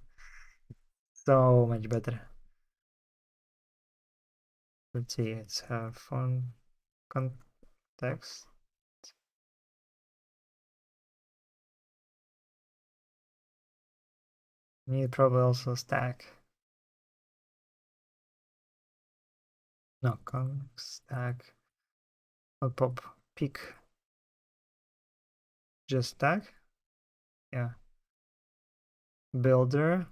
So much better. Let's see. It's font context. Need probably also stack. No, stack. Not pop. Pick. Just stack. Yeah. Builder.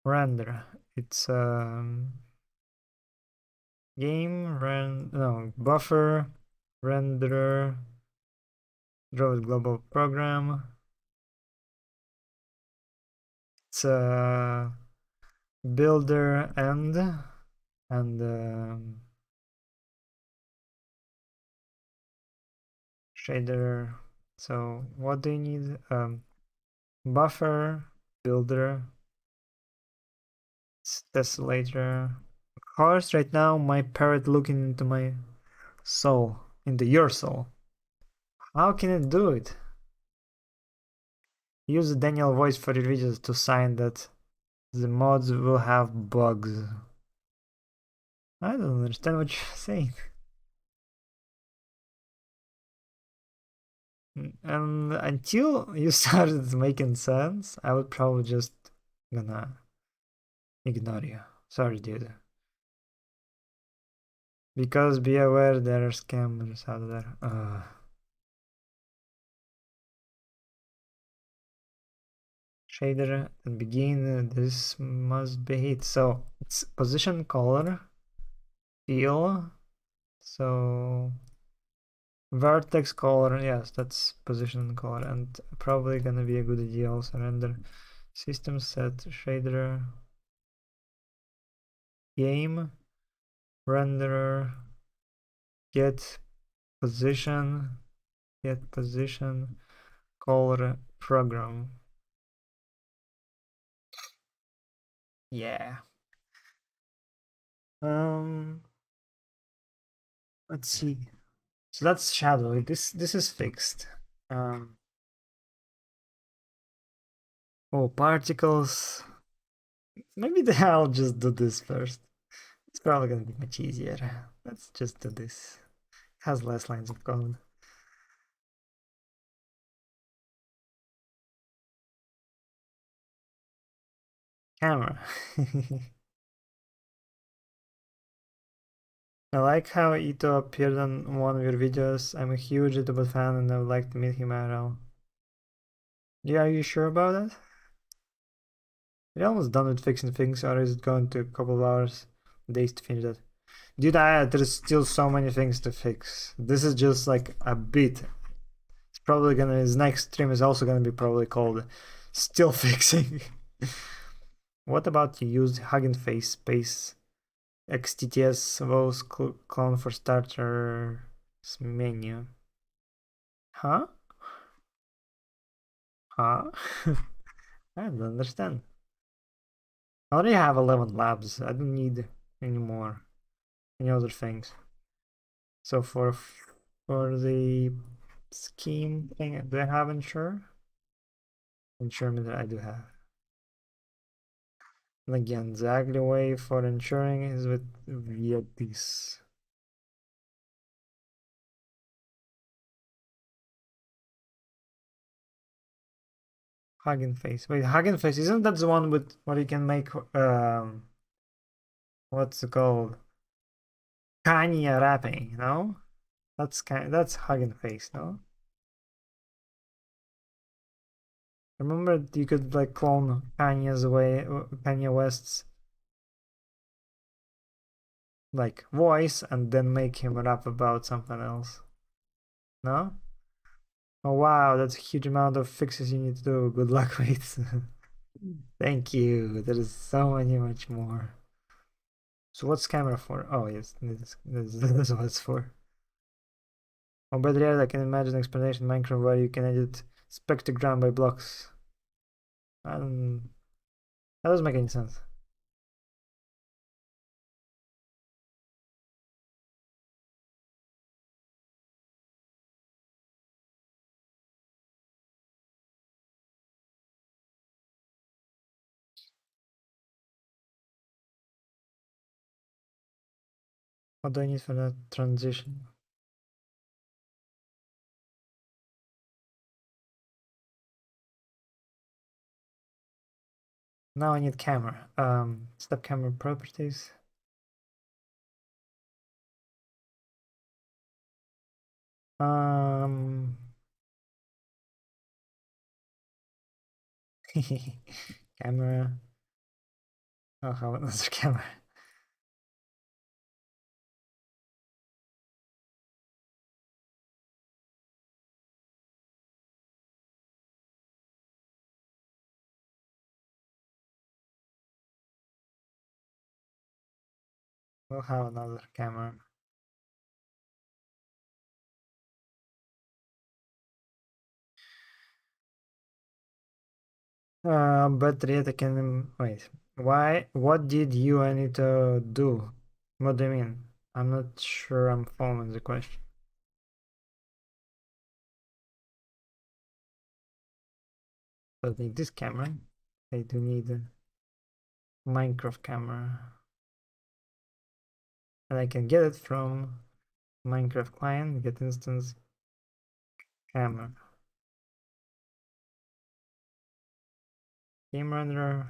Render. It's game buffer renderer draw global program. It's builder and shader. So what do you need? Buffer, builder, tessellator. Of course, right now my parrot looking into my soul, into your soul. How can it do it? Use the Daniel voice for your videos to sign that the mods will have bugs. I don't understand what you're saying. And until you started making sense, I would probably just gonna ignore you. Sorry, dude. Because be aware there are scammers out there. Shader and begin. This must be it. So it's position color, fill. So vertex color, yes, that's position color, and probably gonna be a good idea also render system set shader game renderer get position color program. Yeah. Let's see. So that's shadow. This is fixed. Oh, particles. Maybe I'll just do this first. It's probably gonna be much easier. Let's just do this. It has less lines of code. Camera. I like how Ito appeared on one of your videos. I'm a huge Ito fan and I would like to meet him IRL. Yeah, are you sure about that? You're almost done with fixing things, or is it going to a couple of hours, days to finish that? Dude, there's still so many things to fix. This is just like a bit. It's probably gonna, his next stream is also gonna be probably called Still Fixing. What about you use Hugging Face space XTTS voice clone for starter menu? Huh? Huh? I don't understand. I already have 11 labs. I don't need any more, any other things. So for the scheme thing, do I have ensure? Ensure me that I do have. And again, the ugly way for ensuring is with via this. Hugging Face. Wait, Hugging Face, isn't that the one with where you can make what's it called? Kanye rapping, no? That's Hugging Face, no? Remember you could like clone Kanye West's like voice and then make him rap about something else. No? Oh wow, that's a huge amount of fixes you need to do. Good luck with it. Thank you. There is so much more. So what's camera for? Oh yes, this is what it's for. Oh, but yeah, I can imagine explanation in Minecraft where you can edit spectrogram by blocks. That doesn't make any sense. What do I need for that transition? Now I need camera. Step camera properties. Camera. I'll have another camera. We'll have another camera. But yet I can wait. Why? What did you need to do? What do you mean? I'm not sure I'm following the question. So I need this camera. I do need a Minecraft camera. And I can get it from Minecraft client, get instance camera. Game renderer.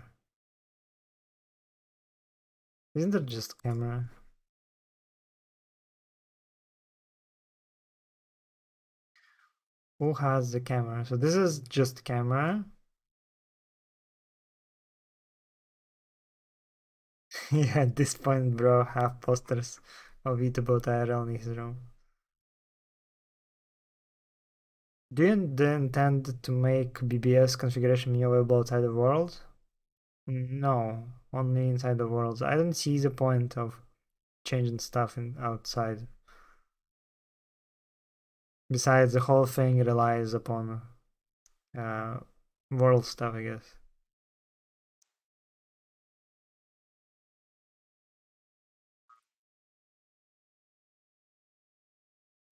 Isn't it just camera? Who has the camera? So this is just camera. Yeah, at this point, bro, have posters of Eatable IRL in his room. Do you intend to make BBS configuration available outside the world? No, only inside the world. I don't see the point of changing stuff outside. Besides, the whole thing relies upon world stuff, I guess.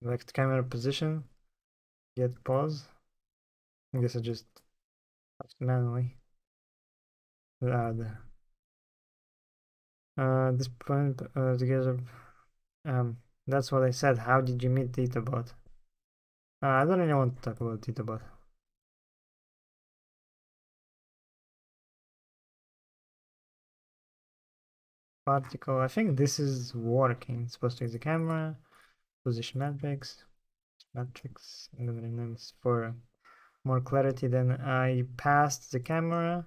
Like the camera position, get pause. I guess I just have to manually add. This point together. That's what I said. How did you meet DataBot? I don't really want to talk about DataBot. Particle. I think this is working. It's supposed to use the camera, position metrics, I'm gonna rename this for more clarity. Then I passed the camera.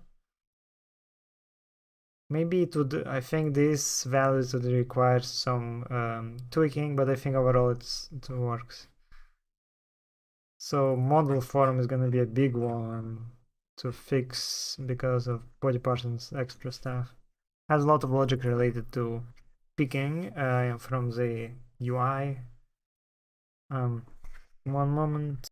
Maybe it would. I think this values would require some tweaking, but I think overall it works. So model form is gonna be a big one to fix because of body parts and extra stuff. Has a lot of logic related to picking from the UI. One moment.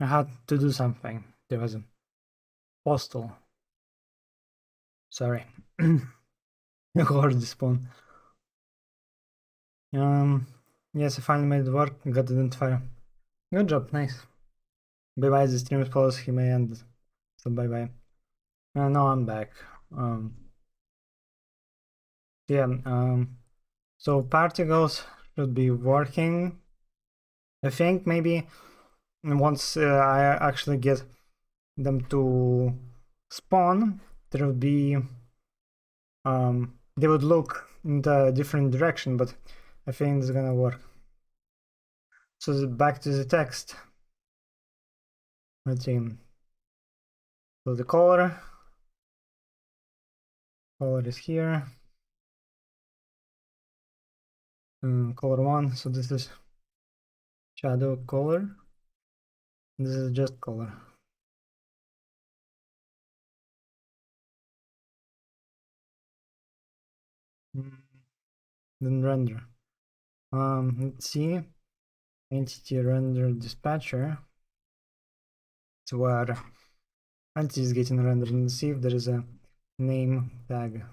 I had to do something. There was a postal. Sorry. Hard spawn. Yes, I finally made it work. Got the identifier. Good job, nice. Bye bye, the stream is paused, he may end. So bye bye. Now I'm back. Yeah, so particles should be working. I think maybe once I actually get them to spawn, there will be they would look in the different direction, but I think it's gonna work. So back to the text. Let's see. So the color is here. Color 1. So this is shadow color. This is just color. Then render. Let's see. Entity render dispatcher. It's where entity is getting rendered, and see if there is a name tag.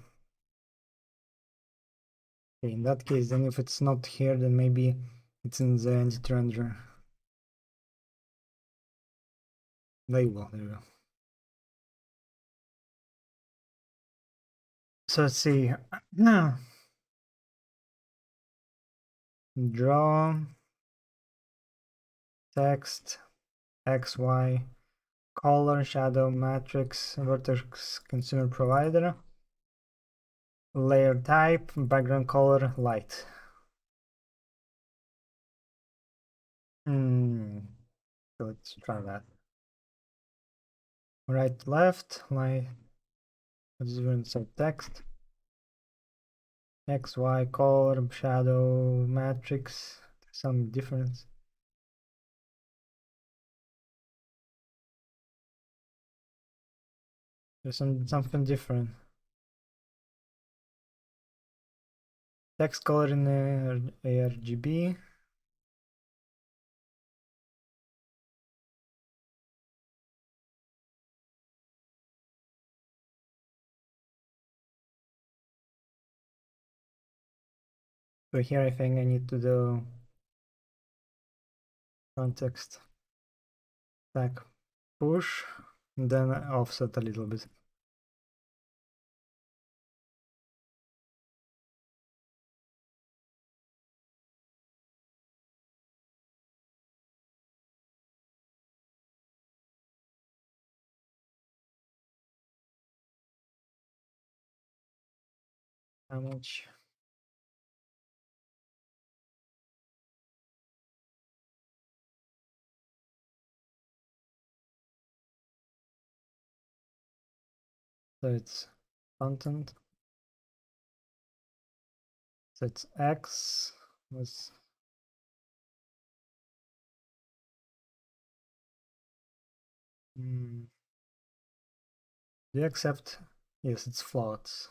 Okay, in that case, then if it's not here, then maybe it's in the entity renderer. Label, there we go. So let's see. Now, draw text XY color shadow matrix vertex consumer provider layer type background color light. So let's try that. Right left like let's even say text XY color shadow matrix. Some difference. There's something different. Text color in ARGB. So here I think I need to do context stack push and then offset a little bit. How much? So it's content. So it's X was do you accept? Yes, it's floats.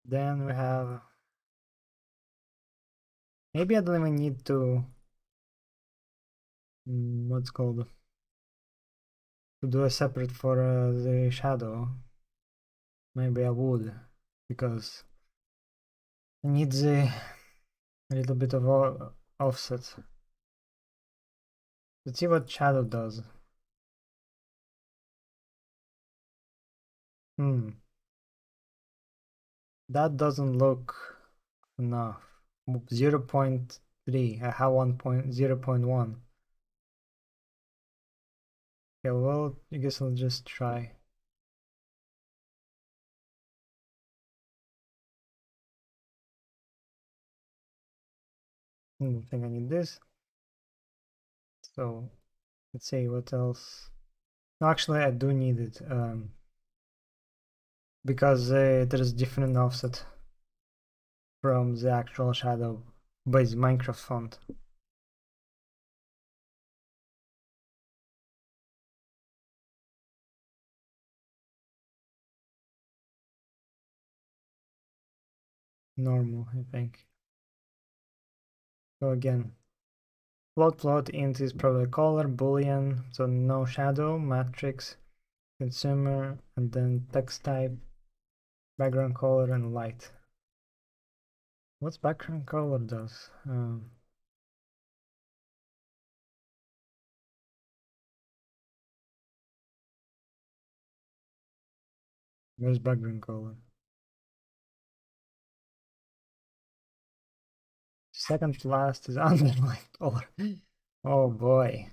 Then we have maybe I don't even need to what's called to do a separate for the shadow. Maybe I would because it needs a little bit of offset. Let's see what shadow does. That doesn't look enough. 0.3. I have 0.1. Okay, well, I guess I'll just try. I think I need this. So let's see what else. No, actually, I do need it because there is different offset from the actual shadow by the Minecraft font. Normal, I think. So again, float int is probably color, boolean, so no shadow, matrix, consumer, and then text type, background color, and light. What's background color does? Where's background color? Second to last is underline color. Oh boy.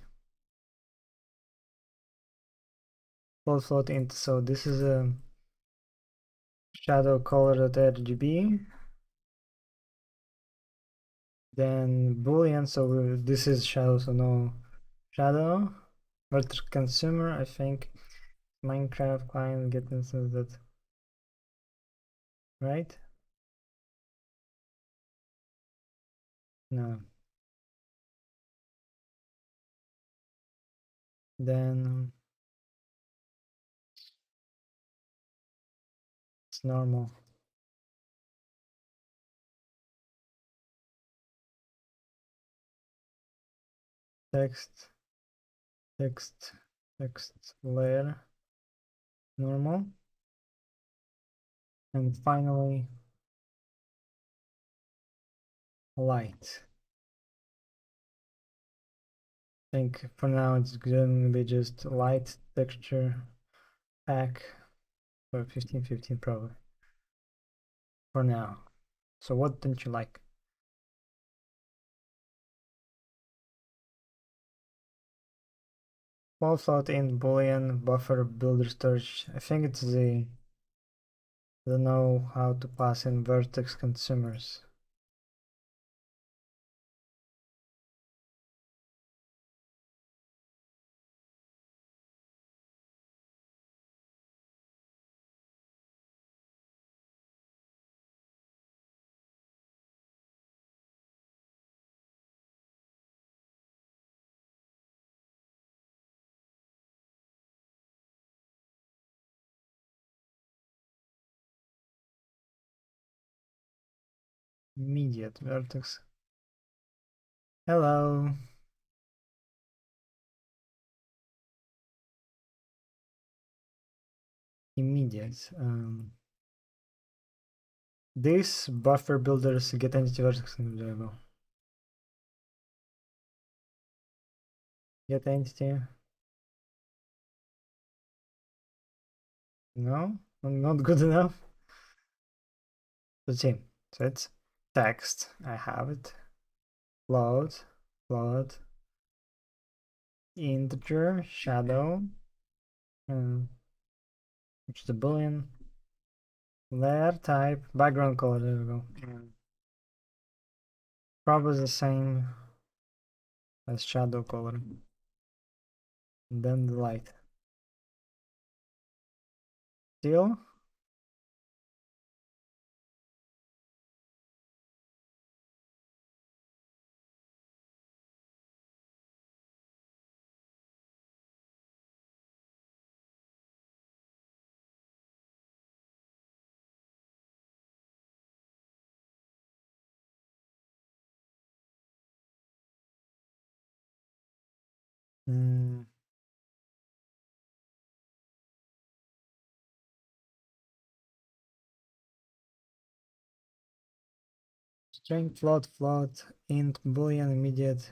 Float int. So this is a shadow color.rgb. Then boolean. So this is shadow, so no shadow. But consumer, I think Minecraft client get instance that, right? No. Then it's normal. Text layer, normal. And finally, light. I think for now it's gonna be just light texture pack for 1515 probably. For now. So what don't you like? Float in boolean buffer builder storage. I think it's the, I don't know how to pass in vertex consumers. Immediate vertex. Hello. Immediate. This buffer builders get entity vertex available. Get entity. No, not good enough. Let's see. So it's text. I have it. Float, integer, shadow, which is a boolean, layer type, background color. There we go. Probably the same as shadow color. And then the light. Still. String float, int, boolean, immediate.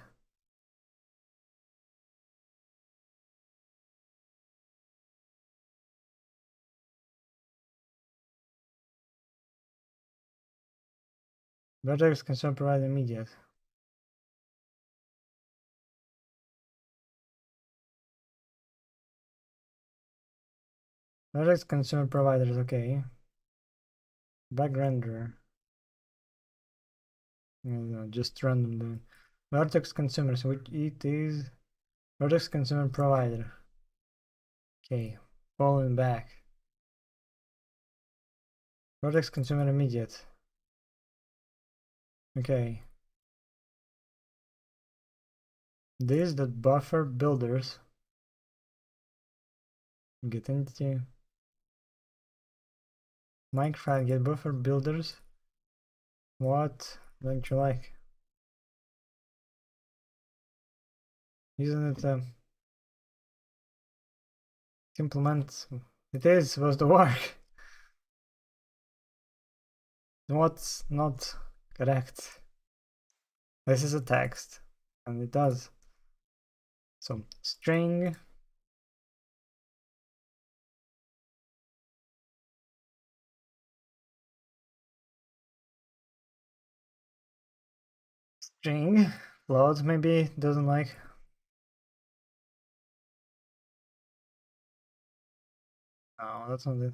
Vertex consumer provide immediate. Vertex consumer providers, okay. Back renderer. No, just random. Vertex consumers, which it is Vertex consumer provider. Okay, falling back. Vertex consumer immediate. Okay. This that buffer builders. Get entity. Minecraft get buffer builders. What don't you like? Isn't it implement? It is supposed to work. What's not correct? This is a text, and it does. So string float maybe doesn't like. No, that's not it.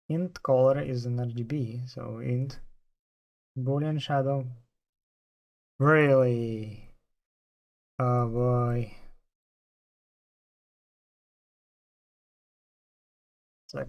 Int color is an RGB, so int boolean shadow. Really? Oh boy. Sec.